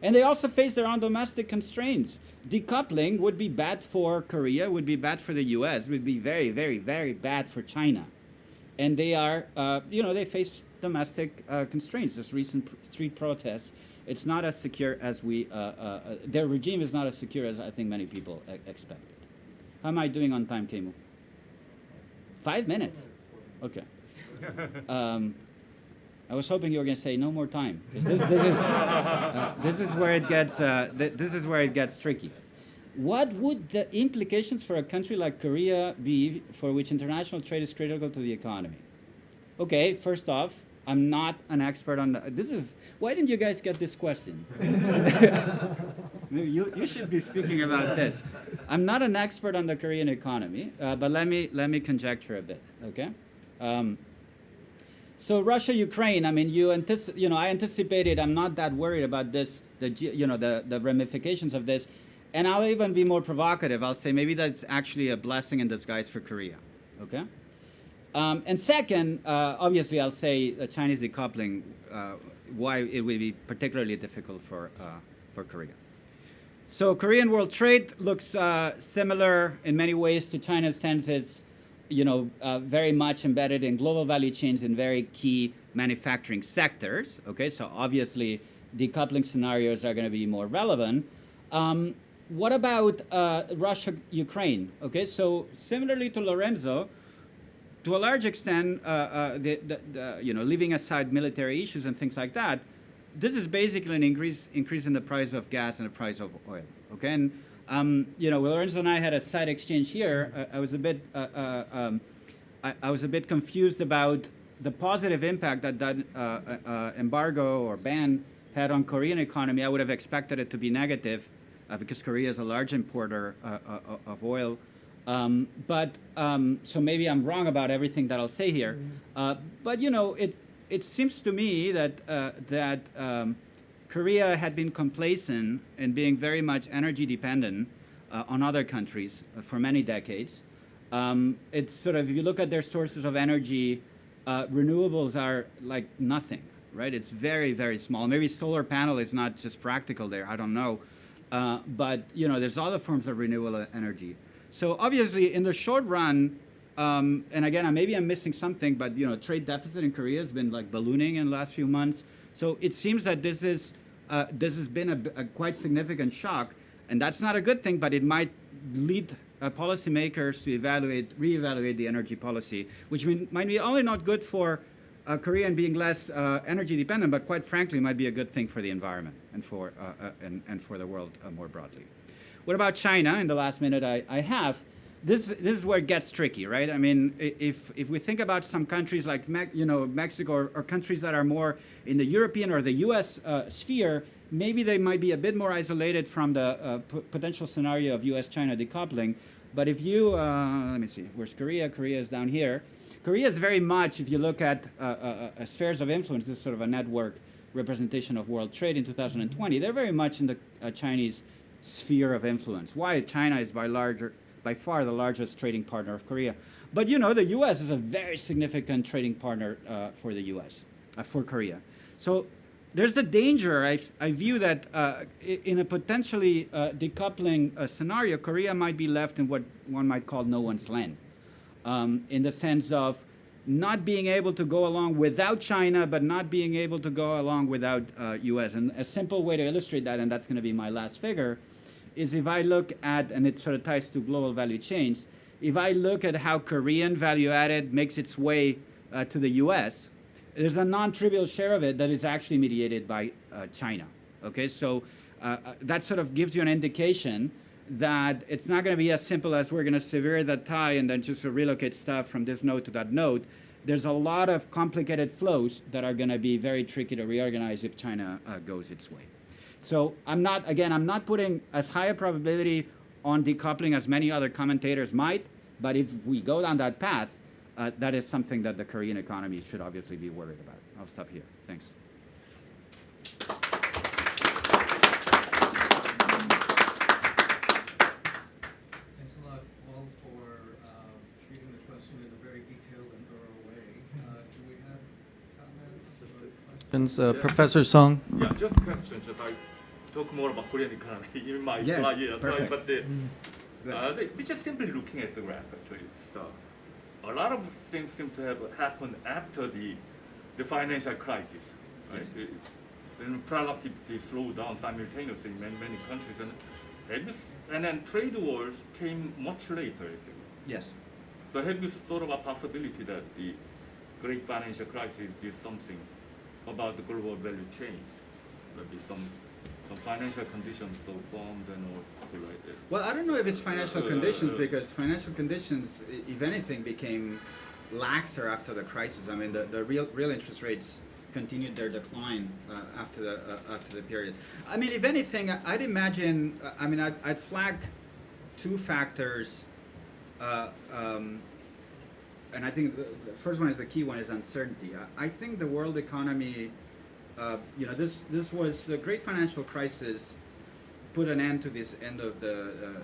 And they also face their own domestic constraints. Decoupling would be bad for Korea, would be bad for the US, would be very, very, very bad for China. And they are, they face domestic constraints. There's recent street protests. It's not as secure as their regime is not as secure as I think many people expected. How am I doing on time, Kemu? 5 minutes? Okay. I was hoping you were going to say no more time. This is where it gets tricky. What would the implications for a country like Korea be, for which international trade is critical to the economy? Okay, first off, I'm not an expert on this is, why didn't you guys get this question? Maybe you should be speaking about this. I'm not an expert on the Korean economy, but let me conjecture a bit, okay? So Russia, Ukraine, I mean, I anticipated, I'm not that worried about this, the ramifications of this, and I'll even be more provocative. I'll say maybe that's actually a blessing in disguise for Korea, okay? And second, obviously, I'll say Chinese decoupling, why it will be particularly difficult for Korea. So Korean world trade looks similar in many ways to China's, since it's very much embedded in global value chains in very key manufacturing sectors. Okay, so obviously decoupling scenarios are going to be more relevant. What about Russia, Ukraine? Okay, so similarly to Lorenzo, to a large extent, leaving aside military issues and things like that, this is basically an increase in the price of gas and the price of oil. Okay, and Lorenzo and I had a side exchange here. I was a bit confused about the positive impact that embargo or ban had on Korean economy. I would have expected it to be negative because Korea is a large importer of oil. So maybe I'm wrong about everything that I'll say here. But it seems to me that Korea had been complacent in being very much energy dependent on other countries for many decades. It's sort of, if you look at their sources of energy, renewables are like nothing, right? It's very, very small. Maybe solar panel is not just practical there, I don't know. But there's other forms of renewable energy. So obviously, in the short run, and again, maybe I'm missing something, but trade deficit in Korea has been like ballooning in the last few months. So it seems that this has been a quite significant shock, and that's not a good thing. But it might lead policymakers to reevaluate the energy policy, which might be only not good for Korea and being less energy dependent, but quite frankly, might be a good thing for the environment and for the world more broadly. What about China? In the last minute I have, this is where it gets tricky, right? I mean, if we think about some countries like Mexico or countries that are more in the European or the U.S. Sphere, maybe they might be a bit more isolated from the potential scenario of U.S.-China decoupling. But if you, let me see, where's Korea? Korea is down here. Korea is very much, if you look at spheres of influence, this is sort of a network representation of world trade in 2020, they're very much in the Chinese sphere of influence. Why? China is by far the largest trading partner of Korea. But the U.S. is a very significant trading partner for the U.S., for Korea. So there's the danger, I view that in a potentially decoupling scenario, Korea might be left in what one might call no one's land, in the sense of not being able to go along without China, but not being able to go along without U.S. And a simple way to illustrate that, and that's going to be my last figure, is if I look at, and it sort of ties to global value chains, if I look at how Korean value added makes its way to the U.S., there's a non-trivial share of it that is actually mediated by China. Okay, so that sort of gives you an indication that it's not going to be as simple as we're going to sever the tie and then just relocate stuff from this node to that node. There's a lot of complicated flows that are going to be very tricky to reorganize if China goes its way. So I'm not putting as high a probability on decoupling as many other commentators might, but if we go down that path, that is something that the Korean economy should obviously be worried about. I'll stop here. Thanks.
Thanks a lot, all, for treating the question in a very detailed and thorough way. Do we have comments or questions? Professor Sung?
Yeah, just questions. I talk more about Korean economy in my slide. Yeah,
perfect.
but we just simply looking at the graph actually. So a lot of things seem to have happened after the financial crisis, right? Then productivity slowed down simultaneously in many countries, and then trade wars came much later, I think.
Yes.
So have you thought about possibility that the great financial crisis did something about the global value chains? Maybe some financial conditions so formed and all like that.
Well, I don't know if it's financial conditions, because financial conditions, if anything, became laxer after the crisis. I mean, the real interest rates continued their decline after the period. I mean, if anything, I'd imagine. I mean, I'd flag two factors, and I think the first one is the key one is uncertainty. I think the world economy, you know, this was the great financial crisis, put an end to this end of the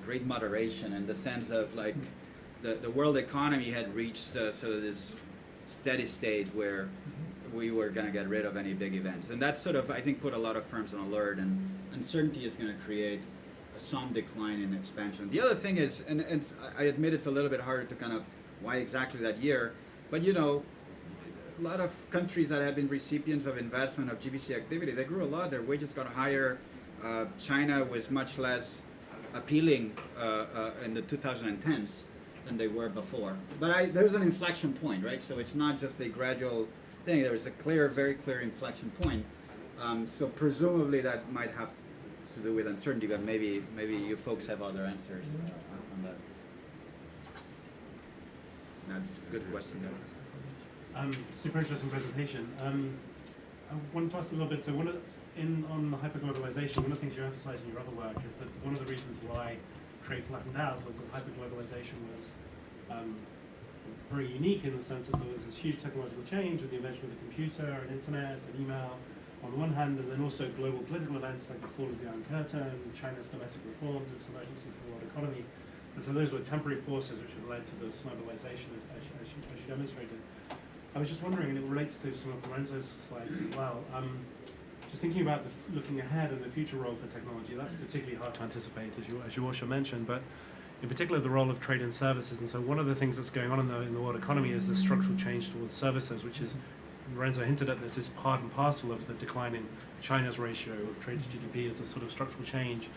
great moderation in the sense of like the world economy had reached sort of this steady state where we were going to get rid of any big events, and that sort of I think put a lot of firms on alert, and uncertainty is going to create some decline in expansion. The other thing is, and I admit it's a little bit harder to kind of why exactly that year, but you know, a lot of countries that have been recipients of investment of GBC activity, they grew a lot, their wages got higher. China was much less appealing in the 2010s than they were before. But there's an inflection point, right? So it's not just a gradual thing. There was a very clear inflection point. So presumably that might have to do with uncertainty, but maybe you folks have other answers on that. That's a good question.
Super interesting presentation. I wanted to ask a little bit, so on hyperglobalization, one of the things you emphasize in your other work is that one of the reasons why trade flattened out was that hyperglobalization was very unique in the sense that there was this huge technological change with the invention of the computer and internet and email on one hand, and then also global political events like the fall of the Iron Curtain, China's domestic reforms, its emergency for the world economy. And so those were temporary forces which have led to this globalization as you demonstrated. I was just wondering, and it relates to some of Lorenzo's slides as well, just thinking about looking ahead and the future role for technology, that's particularly hard to anticipate, as you also mentioned, but in particular the role of trade and services. And so one of the things that's going on in the world economy is the structural change towards services, which is, Lorenzo hinted at this, is part and parcel of the decline in China's ratio of trade to GDP as a sort of structural change.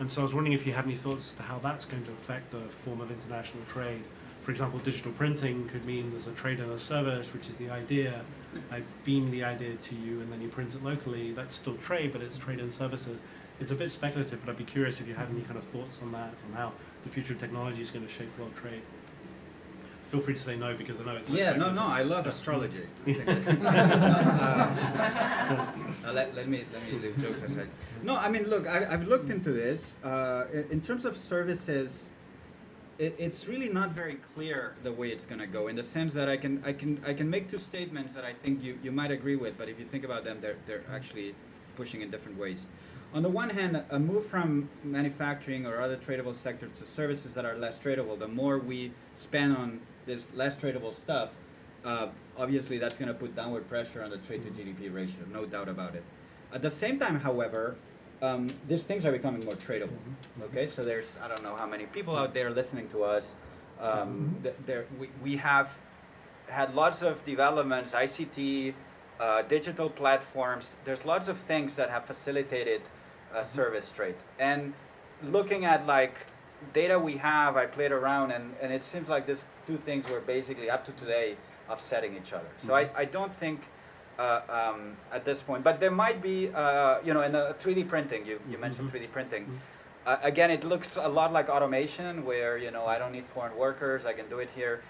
And so I was wondering if you had any thoughts as to how that's going to affect the form of international trade. For example, digital printing could mean there's a trade and a service, which is the idea. I beam the idea to you and then you print it locally. That's still trade, but it's trade and services. It's a bit speculative, but I'd be curious if you had any kind of thoughts on that, on how the future of technology is going to shape world trade. Feel free to say no, because I know it's so speculative.
No, I love astrology. Let me leave jokes aside. No, I mean, look, I've looked into this. In terms of services, it's really not very clear the way it's going to go, in the sense that I can make two statements that I think you might agree with, but if you think about them, they're actually pushing in different ways. On the one hand, a move from manufacturing or other tradable sectors to services that are less tradable, the more we spend on this less tradable stuff, obviously that's going to put downward pressure on the trade to GDP ratio, no doubt about it. At the same time, however, these things are becoming more tradable. Okay, so there's, I don't know how many people out there listening to us. We have had lots of developments, ICT, digital platforms. There's lots of things that have facilitated service trade. And looking at like data we have, I played around, and it seems like these two things were basically up to today offsetting each other. So I don't think at this point, but there might be, you know, in 3D printing, you mentioned 3D printing. Again, it looks a lot like automation, where, you know, I don't need foreign workers, I can do it here.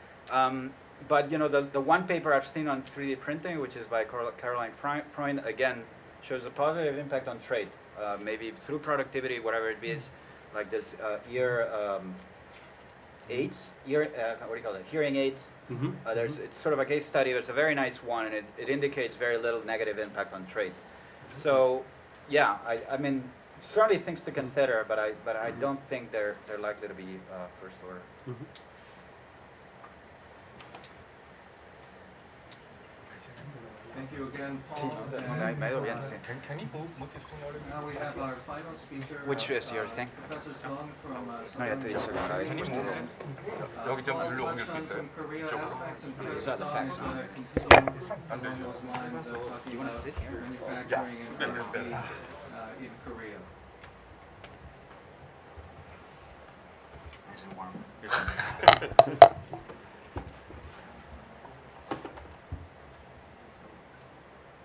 But, you know, the one paper I've seen on 3D printing, which is by Caroline Freund, again, shows a positive impact on trade, maybe through productivity, whatever it is, like this aids, what do you call it? Hearing aids. It's sort of a case study, but it's a very nice one, and it indicates very little negative impact on trade. So, yeah, I mean, certainly things to consider, but I don't think they're likely to be first order.
Thank you again, Paul.
Can
Now we have our final speaker.
Which is your thing?
Professor Sung from
여기 좀 일로 옮길 수
touched on
있어요?
some Korea aspects, and
Is
Professor
that the
Sung is
facts?
going to continue along those lines of talking about manufacturing and R&D in Korea.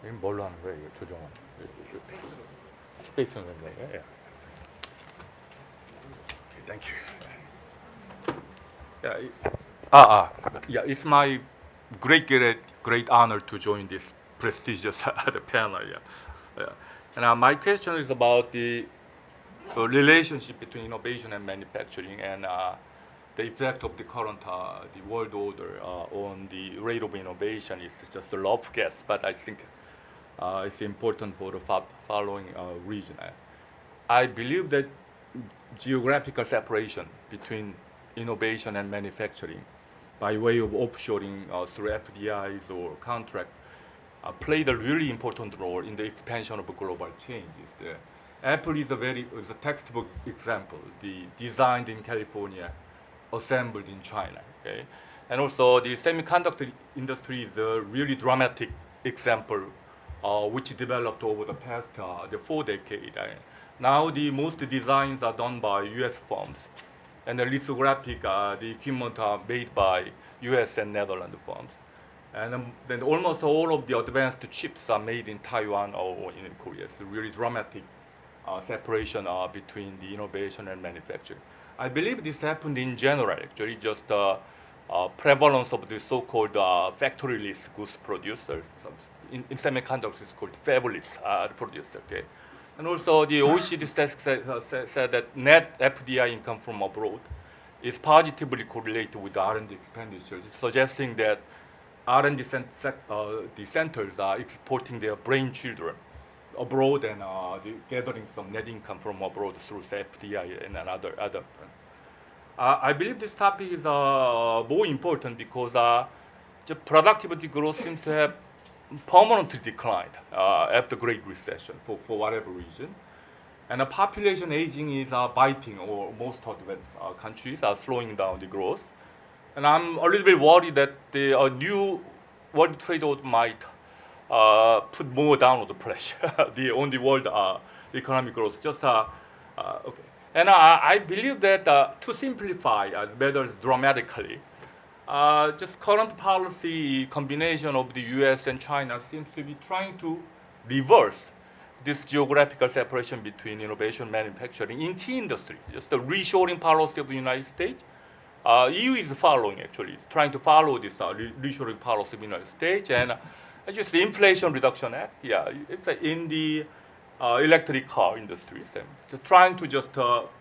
이건 뭘로 하는 거예요? 이거 조정은? 스페이스로 넣는 거예요? 예. Thank you. 야, Yeah, it's my great honor to join this prestigious panel. Yeah. And my question is about the relationship between innovation and manufacturing, and the effect of the current the world order on the rate of innovation. Is just a rough guess, but I think it's important for the following reason. I believe that geographical separation between innovation and manufacturing by way of offshoring through FDIs or contract played a really important role in the expansion of global changes. Apple is a textbook example. The designed in California, assembled in China. Okay? And also the semiconductor industry is a really dramatic example which developed over the past the 4 decades. Now the most designs are done by US firms, and the lithographic, the equipment are made by US and Netherlands firms. And then almost all of the advanced chips are made in Taiwan or in Korea. It's a really dramatic separation between the innovation and manufacturing. I believe this happened in general, actually, just prevalence of the so-called factory-less goods producers. In semiconductors, it's called fabless producer. Okay? And also, the OECD said that net FDI income from abroad is positively correlated with R&D expenditures, suggesting that R&D the centers are exporting their brain children abroad and gathering some net income from abroad through FDI and other funds. I believe this topic is more important because the productivity growth seems to have permanently declined after Great Recession for whatever reason. And the population aging is biting, or most advanced countries are slowing down the growth. And I'm a little bit worried that the new world trade order might put more downward pressure on the world economic growth. Okay. And I believe that to simplify matters dramatically, just current policy combination of the US and China seems to be trying to reverse this geographical separation between innovation and manufacturing in key industries. Just the reshoring policy of the United States. EU is following, actually. It's trying to follow this reshoring policy of the United States. And just the Inflation Reduction Act, yeah, it's in the electric car industry. So trying to just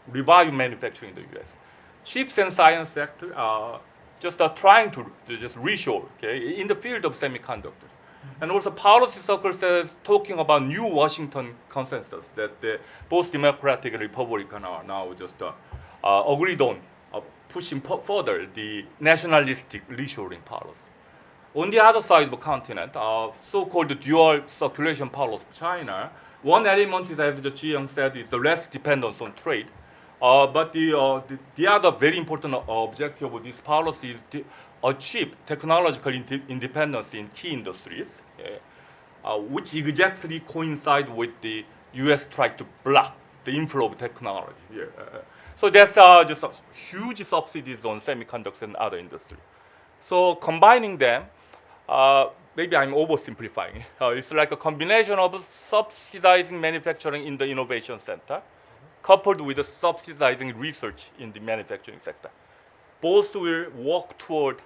revive manufacturing in the US. Chips and science sector just trying to just reshore, okay, in the field of semiconductors. And also policy circles talking about new Washington consensus that both Democratic and Republican are now just agreed on pushing further the nationalistic reshoring policy. On the other side of the continent, so-called dual circulation policy of China, one element is, as the Young said, is the less dependence on trade. But the other very important objective of this policy is to achieve technological independence in key industries, which exactly coincide with the US try to block the inflow of technology here. So there's just a huge subsidies on semiconductors and other industries. So combining them, maybe I'm oversimplifying. It's like a combination of subsidizing manufacturing in the innovation center, coupled with the subsidizing research in the manufacturing sector. Both will work toward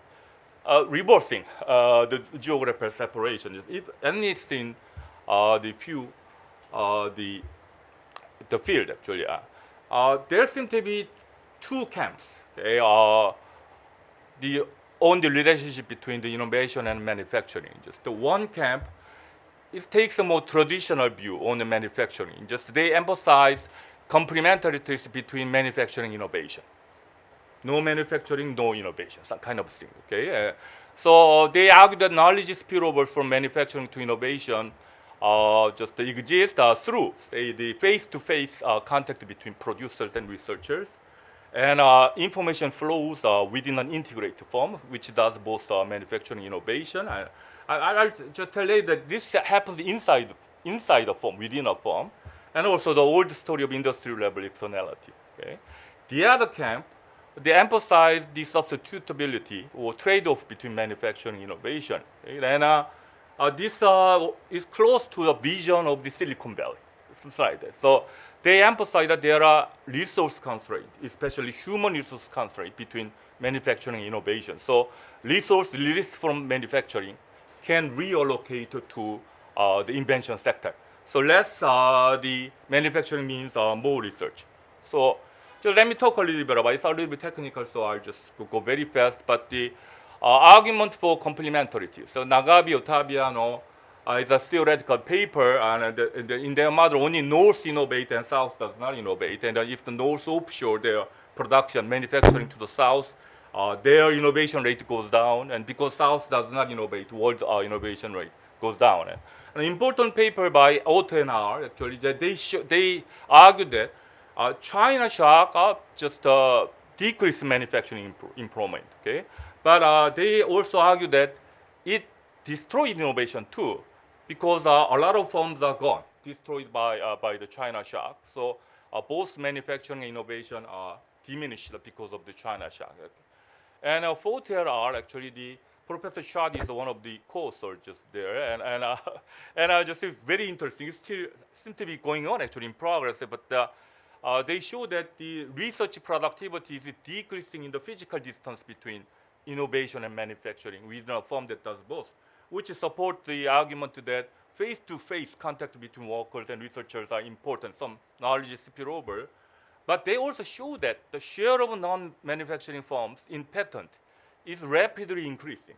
reversing the geographical separation. At least in the field, actually. There seem to be two camps. Okay? On the relationship between the innovation and manufacturing. Just the one camp, it takes a more traditional view on the manufacturing. Just they emphasize complementarities between manufacturing and innovation. No manufacturing, no innovation, some kind of thing. Okay. So they argue that knowledge spillover from manufacturing to innovation just exists through, say, the face-to-face contact between producers and researchers. And information flows within an integrated form, which does both manufacturing and innovation. I'll just tell you that this happens inside a firm, within a firm, and also the old story of industry level externality. Okay? The other camp, they emphasize the substitutability or trade-off between manufacturing and innovation. Okay? And this is close to the vision of the Silicon Valley. So they emphasize that there are resource constraints, especially human resource constraints between manufacturing innovation. So resource released from manufacturing can reallocate to the invention sector. So less the manufacturing means more research. So just let me talk a little bit about it. It's a little bit technical, so I'll just go very fast. But the argument for complementarity. So Nagabi Ottaviano is a theoretical paper, and in their model, only North innovate and South does not innovate. And if the North offshore their production, manufacturing to the South, their innovation rate goes down. And because South does not innovate, world innovation rate goes down. And an important paper by Otto and R, actually, that they argued that China shock just decreased manufacturing improvement, okay? But they also argue that it destroyed innovation too, because a lot of firms are gone, destroyed by the China shock. So both manufacturing and innovation are diminished because of the China shock. And for TLR, actually, the Professor Schad is one of the co-authors just there, and just it's very interesting. It still seems to be going on actually in progress, but they show that the research productivity is decreasing in the physical distance between innovation and manufacturing within a firm that does both, which supports the argument that face-to-face contact between workers and researchers are important. Some knowledge is spillover, but they also show that the share of non-manufacturing firms in patent is rapidly increasing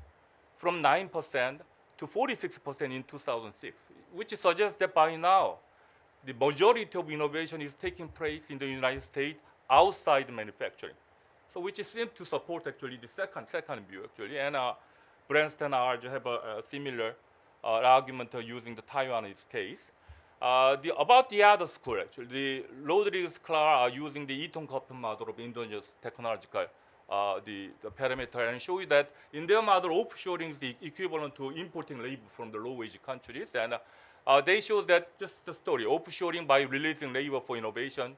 from 9% to 46% in 2006, which suggests that by now, the majority of innovation is taking place in the United States outside manufacturing. So which seems to support actually the second view actually. And Branston and Arj have a similar argument using the Taiwanese case. About the other school actually, the Rodriguez Clark are using the Eaton-Copton model of Indonesia's technological the parameter and show you that in their model, offshoring is the equivalent to importing labor from the low-wage countries. And they show that just the story, offshoring by releasing labor for innovation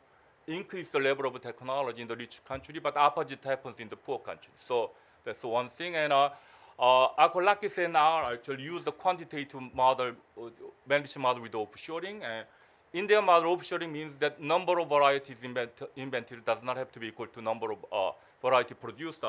increase the level of technology in the rich country, but opposite happens in the poor countries. So that's one thing. And Akolakis and R actually use the quantitative model, management model with offshoring. In their model, offshoring means that number of varieties invented does not have to be equal to number of variety produced,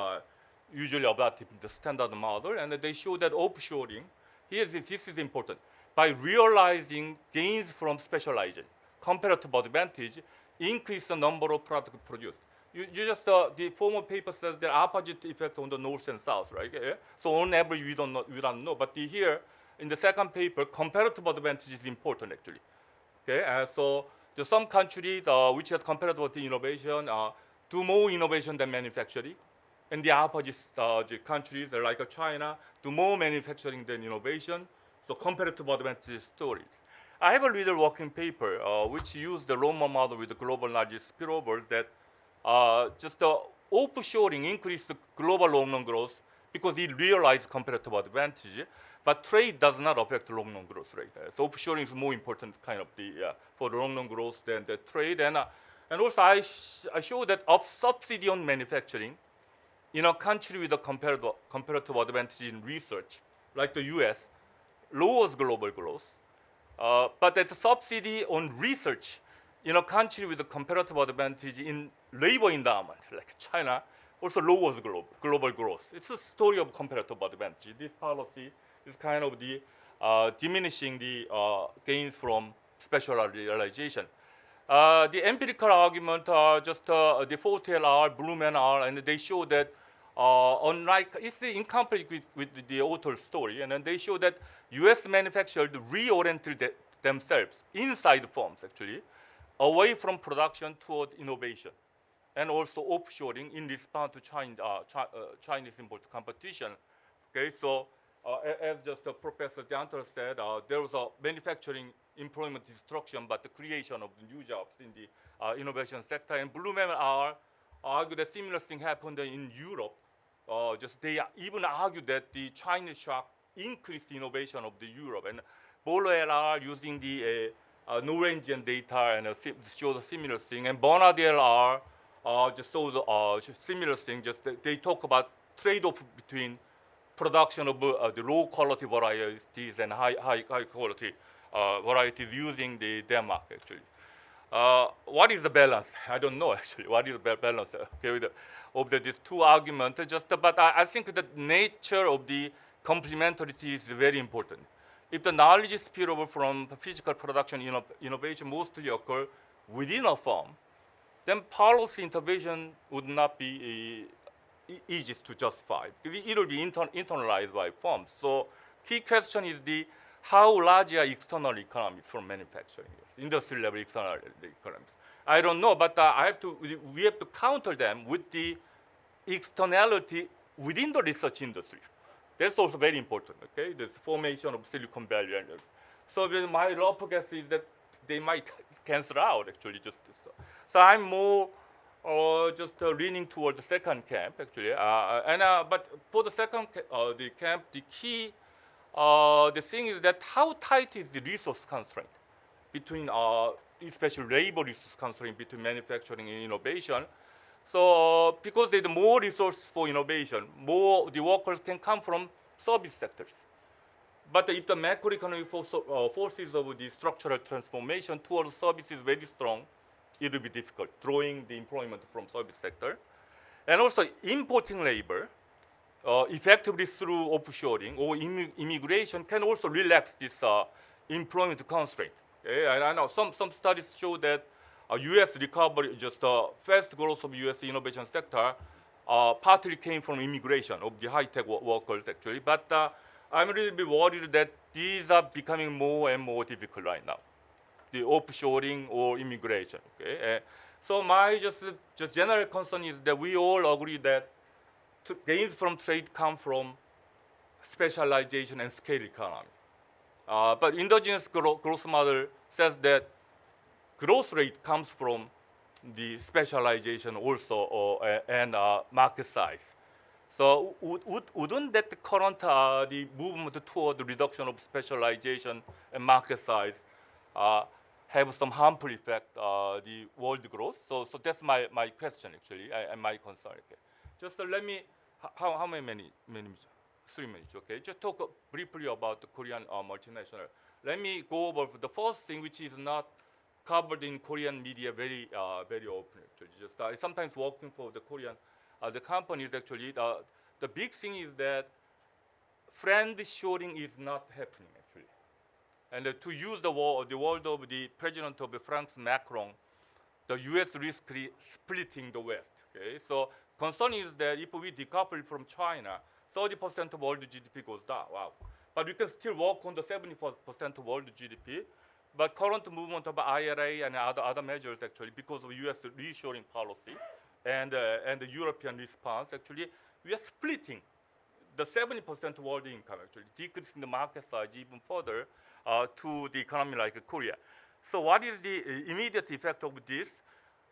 usually adapted in the standard model. And they show that offshoring, this is important, by realizing gains from specialization, comparative advantage, increase the number of products produced. You just, the former paper says there are opposite effects on the north and south, right? Yeah? So on average, we don't know. But here, in the second paper, comparative advantage is important, actually. Okay, so some countries which have comparative innovation do more innovation than manufacturing. And the opposite the countries like China do more manufacturing than innovation. So comparative advantage stories. I have a little working paper which used the Roman model with the global knowledge spillovers that just offshoring increased the global long-run growth because it realized comparative advantage, but trade does not affect the long-run growth rate. So offshoring is more important kind of for the long-run growth than the trade. And also I show that subsidy on manufacturing in a country with a comparative advantage in research, like the US, lowers global growth. But that subsidy on research in a country with a comparative advantage in labor endowment, like China, also lowers global growth. It's a story of comparative advantage. This policy is kind of the diminishing the gains from specialization. The empirical argument are just the Fortel R, Blumen R, and they show that unlike, it's incomplete with the author's story, and then they show that US manufacturers reoriented themselves inside firms, actually, away from production toward innovation, and also offshoring in response to Chinese import competition. Okay, so as just Professor Janter said, there was a manufacturing employment destruction, but the creation of new jobs in the innovation sector. And Blumen argue that similar thing happened in Europe. Just they even argued that the Chinese shock increased innovation of the Europe. And Bolo LR using the Norwegian data and show the similar thing. And Bernard LR just show the similar thing. Just they talk about trade-off between production of the low quality varieties and high quality varieties using the Denmark actually. What is the balance? I don't know actually. What is the balance of these two arguments? But I think the nature of the complementarity is very important. If the knowledge spillover from physical production innovation mostly occur within a firm, then policy intervention would not be easiest to justify. It will be internalized by firms. So key question is how large are external economies from manufacturing, industry level external economies. I don't know, but we have to counter them with the externality within the research industry. That's also very important, okay? The formation of Silicon Valley. So my rough guess is that they might cancel out actually just this. So I'm more leaning toward the second camp actually. But for the second the camp, the key, the thing is that how tight is the resource constraint between, especially labor resource constraint between manufacturing and innovation. So because there's more resource for innovation, more the workers can come from service sectors. But if the macroeconomic forces of the structural transformation towards service is very strong, it will be difficult, drawing the employment from service sector. And also importing labor effectively through offshoring or immigration can also relax this employment constraint. Okay? And I know some studies show that U.S. recovery, just fast growth of U.S. innovation sector, partly came from immigration of the high-tech workers actually. But I'm really worried that these are becoming more and more difficult right now, the offshoring or immigration. Okay? So my just general concern is that we all agree that gains from trade come from specialization and scale economy. But endogenous growth model says that growth rate comes from the specialization also and market size. So wouldn't that the current the movement toward the reduction of specialization and market size have some harmful effect the world growth? So that's my question actually and my concern. Okay. Just let me how many minutes? 3 minutes. Okay. Just talk briefly about the Korean multinational. Let me go over the first thing, which is not covered in Korean media very often. Actually, just sometimes working for the Korean the companies actually. The big thing is that friend shoring is not happening actually. And to use the word of the president of France, Macron, the U.S. risks splitting the West. Okay, so concern is that if we decouple from China, 30% of world GDP goes down. Wow, but we can still work on the 70% of world GDP. But current movement of IRA and other measures actually, because of U.S. reshoring policy and the European response, actually, we are splitting the 70% world income actually, decreasing the market size even further to the economy like Korea. So what is the immediate effect of this?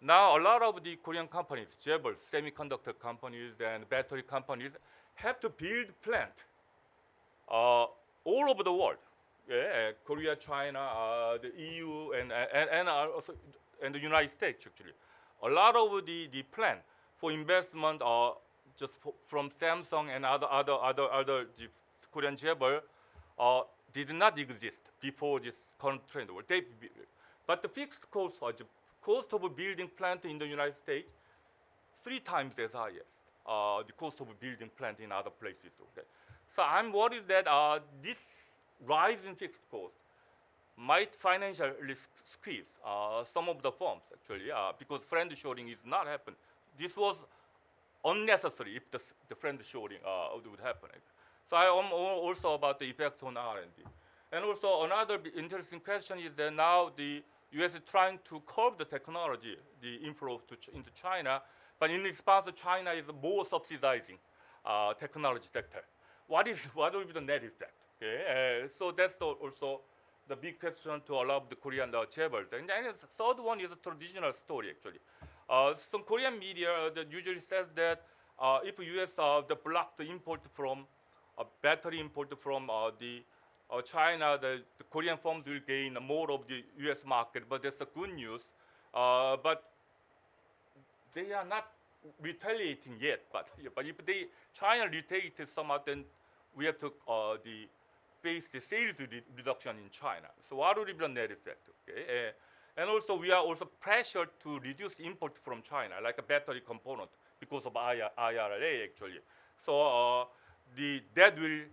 Now a lot of the Korean companies, Jabil, semiconductor companies and battery companies, have to build plant all over the world. Yeah, Korea, China, the EU, and the United States actually. A lot of the plan for investment just from Samsung and other the Korean Jabil did not exist before this current trend. But the fixed cost, the cost of building plant in the United States, 3 times as high as the cost of building plant in other places. Okay, so I'm worried that this rise in fixed cost might financially squeeze some of the firms actually because friend shoring is not happening. This was unnecessary if the friend shoring would happen. So I am also about the effect on R&D. And also another interesting question is that now the U.S. is trying to curb the technology, the inflow into China, but in response, China is more subsidizing technology sector. What will be the net effect? Okay, so that's also the big question to a lot of the Korean Jabil. And the third one is a traditional story actually. Some Korean media that usually says that if U.S. block the import from battery import from China, the Korean firms will gain more of the U.S. market. But that's the good news. But they are not retaliating yet. But if China retaliated somewhat, then we have to face the sales reduction in China. So what will be the net effect? Okay, And also, we are also pressured to reduce import from China, like a battery component, because of IRA actually. So that will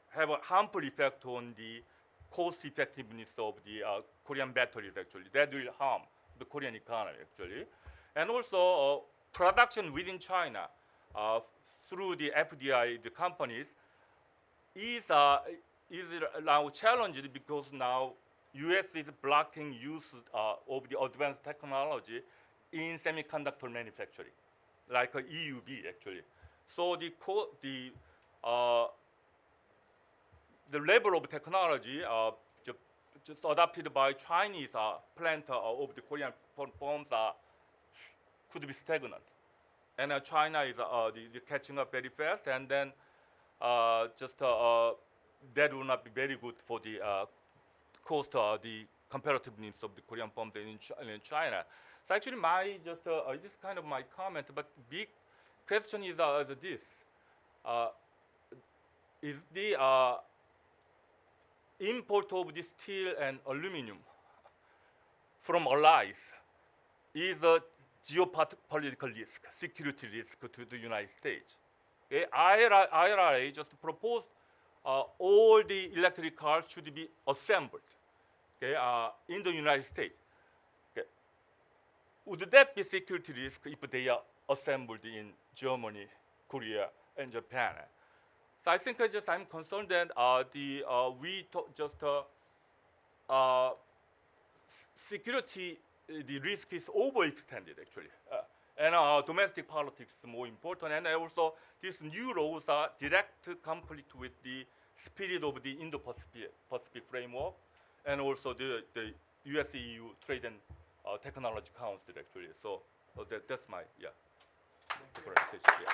have a harmful effect on the cost effectiveness of the Korean batteries actually. That will harm the Korean economy actually. And also production within China through the FDI, the companies, is now challenged because now US is blocking use of the advanced technology in semiconductor manufacturing, like EUV actually. So the level of technology just adopted by Chinese plant of the Korean firms could be stagnant. And China is catching up very fast, and then that will not be very good for the the comparativeness of the Korean firms in China. So actually, this is kind of my comment, but big question is this: is the import of the steel and aluminum from allies is a geopolitical risk, security risk to the United States? Okay? IRA just proposed all the electric cars should be assembled, okay, in the United States. Okay. Would that be security risk if they are assembled in Germany, Korea, and Japan? So I think I'm concerned that security, the risk is overextended actually. And domestic politics is more important, and also these new laws are direct conflict with the spirit of the Indo-Pacific framework, and also the US-EU Trade and Technology Council actually. So that's my presentation. Yeah.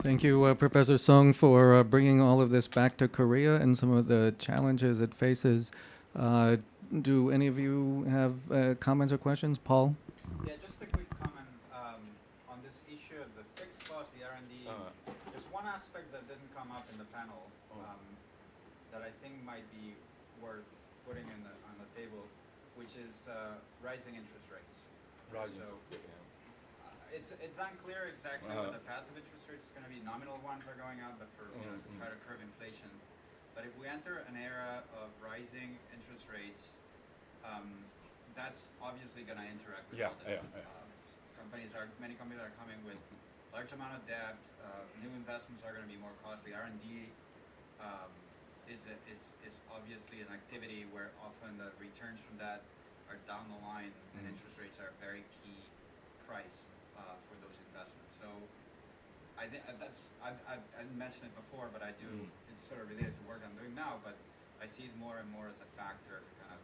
Thank you, Professor Sung, for bringing all of this back to Korea and some of the challenges it faces. Do any of you have comments or questions? Paul?
Yeah, just a quick comment on this issue of the fixed cost, the R&D. There's one aspect that didn't come up in the panel that I think might be worth putting on the table, which is rising interest rates. So it's unclear exactly what the path of interest rates is going to be. Nominal ones are going up, but for to try to curb inflation. But if we enter an era of rising interest rates, that's obviously going to interact with all this. Many companies are coming with large amount of debt. New investments are going to be more costly. R&D is obviously an activity where often the returns from that are down the line, and interest rates are a very key price for those investments. So I think I mentioned it before, but I do. It's sort of related to work I'm doing now, but I see it more and more as a factor to kind of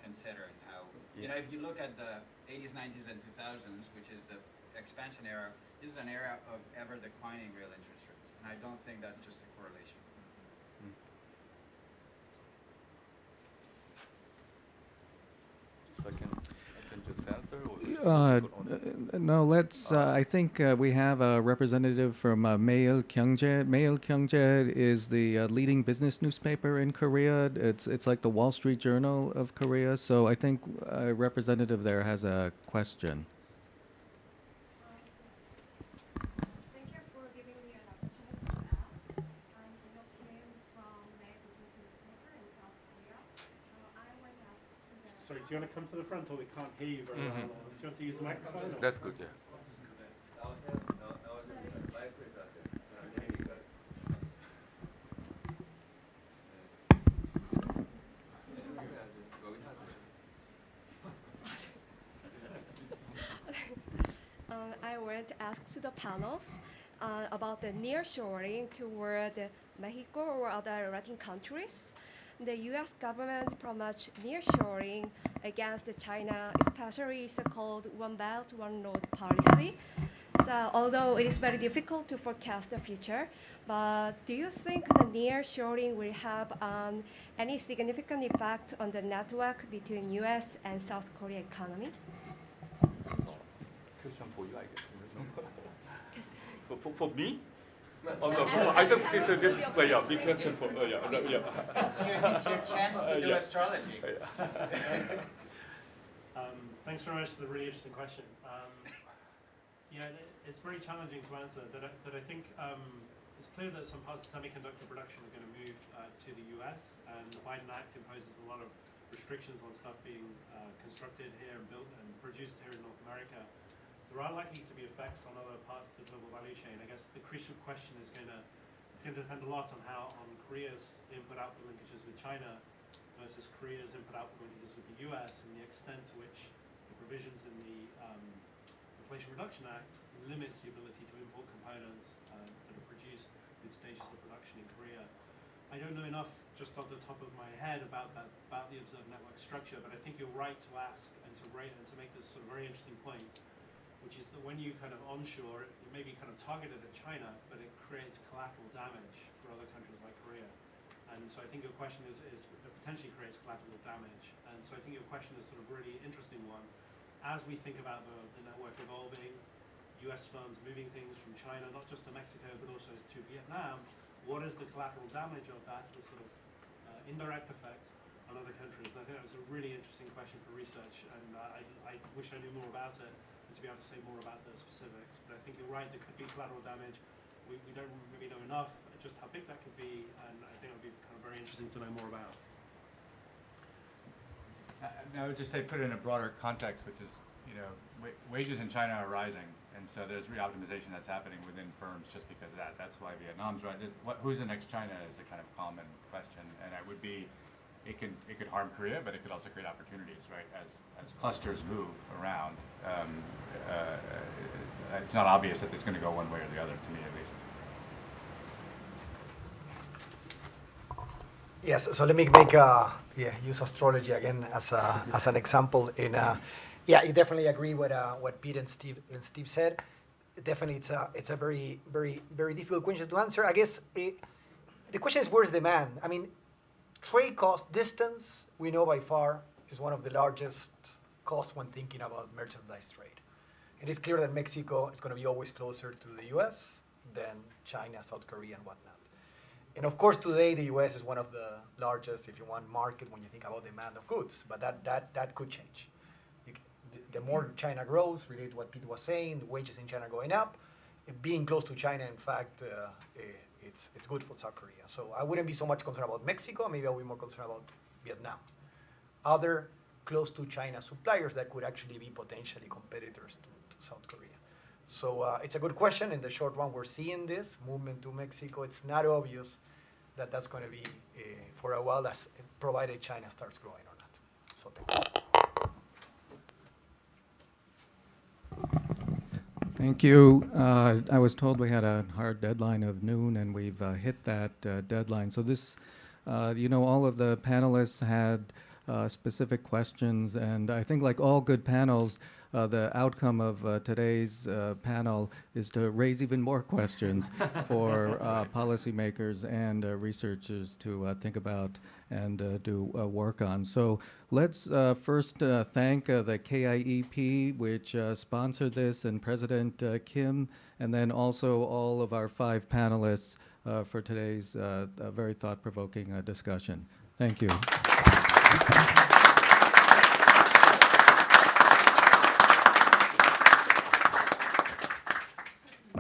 consider and how. You know, if you look at the 80s, 90s, and 2000s, which is the expansion era, this is an era of ever declining real interest rates, and I don't think that's just a correlation.
So I can just answer?
No, let's. I think we have a representative from 매일경제. 매일경제 is the leading business newspaper in Korea. It's like the Wall Street Journal of Korea. So I think a representative there has a question.
Thank you for giving me an opportunity to ask. I'm Kim from May Business Newspaper in South Korea. I want to ask to the.
Sorry, do you want to come to the front, or we can't hear you very well? Do you want to use the microphone? Or?
That's good, yeah.
I want to ask to the panels about the nearshoring toward Mexico or other Latin countries. The U.S. government promotes nearshoring against China, especially so-called One Belt, One Road policy. So, although it is very difficult to forecast the future, but do you think the nearshoring will have any significant effect on the network between U.S. and South Korea economy?
Question for you, I guess. For me? Oh, no, I don't think that this, well, yeah, big question for, yeah, yeah.
It's your chance to do
Yeah.
astrology.
Thanks very much for the really interesting question. Yeah, it's very challenging to answer. That I think it's clear that some parts of semiconductor production are going to move to the US, and the Biden Act imposes a lot of restrictions on stuff being constructed here and built and produced here in North America. There are likely to be effects on other parts of the global value chain. I guess the crucial question is going to depend a lot on Korea's input-output linkages with China versus Korea's input-output linkages with the US, and the extent to which the provisions in the Inflation Reduction Act limit the ability to import components that are produced in stages of production in Korea. I don't know enough just off the top of my head about the observed network structure, but I think you're right to ask and to make this sort of very interesting point, which is that when you kind of onshore, it may be kind of targeted at China, but it creates collateral damage for other countries like Korea. And so I think your question is potentially creates collateral damage. And so I think your question is sort of a really interesting one. As we think about the network evolving, US firms moving things from China, not just to Mexico, but also to Vietnam, what is the collateral damage of that, the sort of indirect effect on other countries? And I think that was a really interesting question for research, and I wish I knew more about it, to be able to say more about the specifics. But I think you're right, there could be collateral damage. We don't maybe know enough just how big that could be, and I think it would be kind of very interesting to know more about.
I would just say put it in a broader context, which is, wages in China are rising, and so there's re-optimization that's happening within firms just because of that. That's why Vietnam's right. Who's the next China is a kind of common question, and it would be, it could harm Korea, but it could also create opportunities, right? As clusters move around, it's not obvious that it's going to go one way or the other, to me at least.
Yes, so let me use astrology again as an example. I definitely agree with what Pete and Steve said. Definitely, it's a very, very, very difficult question to answer. I guess the question is, where's demand? I mean, trade cost distance, we know by far, is one of the largest costs when thinking about merchandise trade. It is clear that Mexico is going to be always closer to the US than China, South Korea, and whatnot. And of course, today, the US is one of the largest, if you want, market when you think about demand of goods, but that could change. The more China grows, related to what Pete was saying, the wages in China going up, being close to China, in fact, it's good for South Korea. So I wouldn't be so much concerned about Mexico, maybe I'll be more concerned about Vietnam. Other close to China suppliers that could actually be potentially competitors to South Korea. So it's a good question. In the short run, we're seeing this movement to Mexico. It's not obvious that that's going to be for a while, provided China starts growing or not. So thank you.
Thank you. I was told we had a hard deadline of noon, and we've hit that deadline. So this, all of the panelists had specific questions, and I think like all good panels, the outcome of today's panel is to raise even more questions for policymakers and researchers to think about and do work on. So let's first thank the KIEP, which sponsored this, and President Kim, and then also all of our 5 panelists for today's very thought-provoking discussion. Thank you.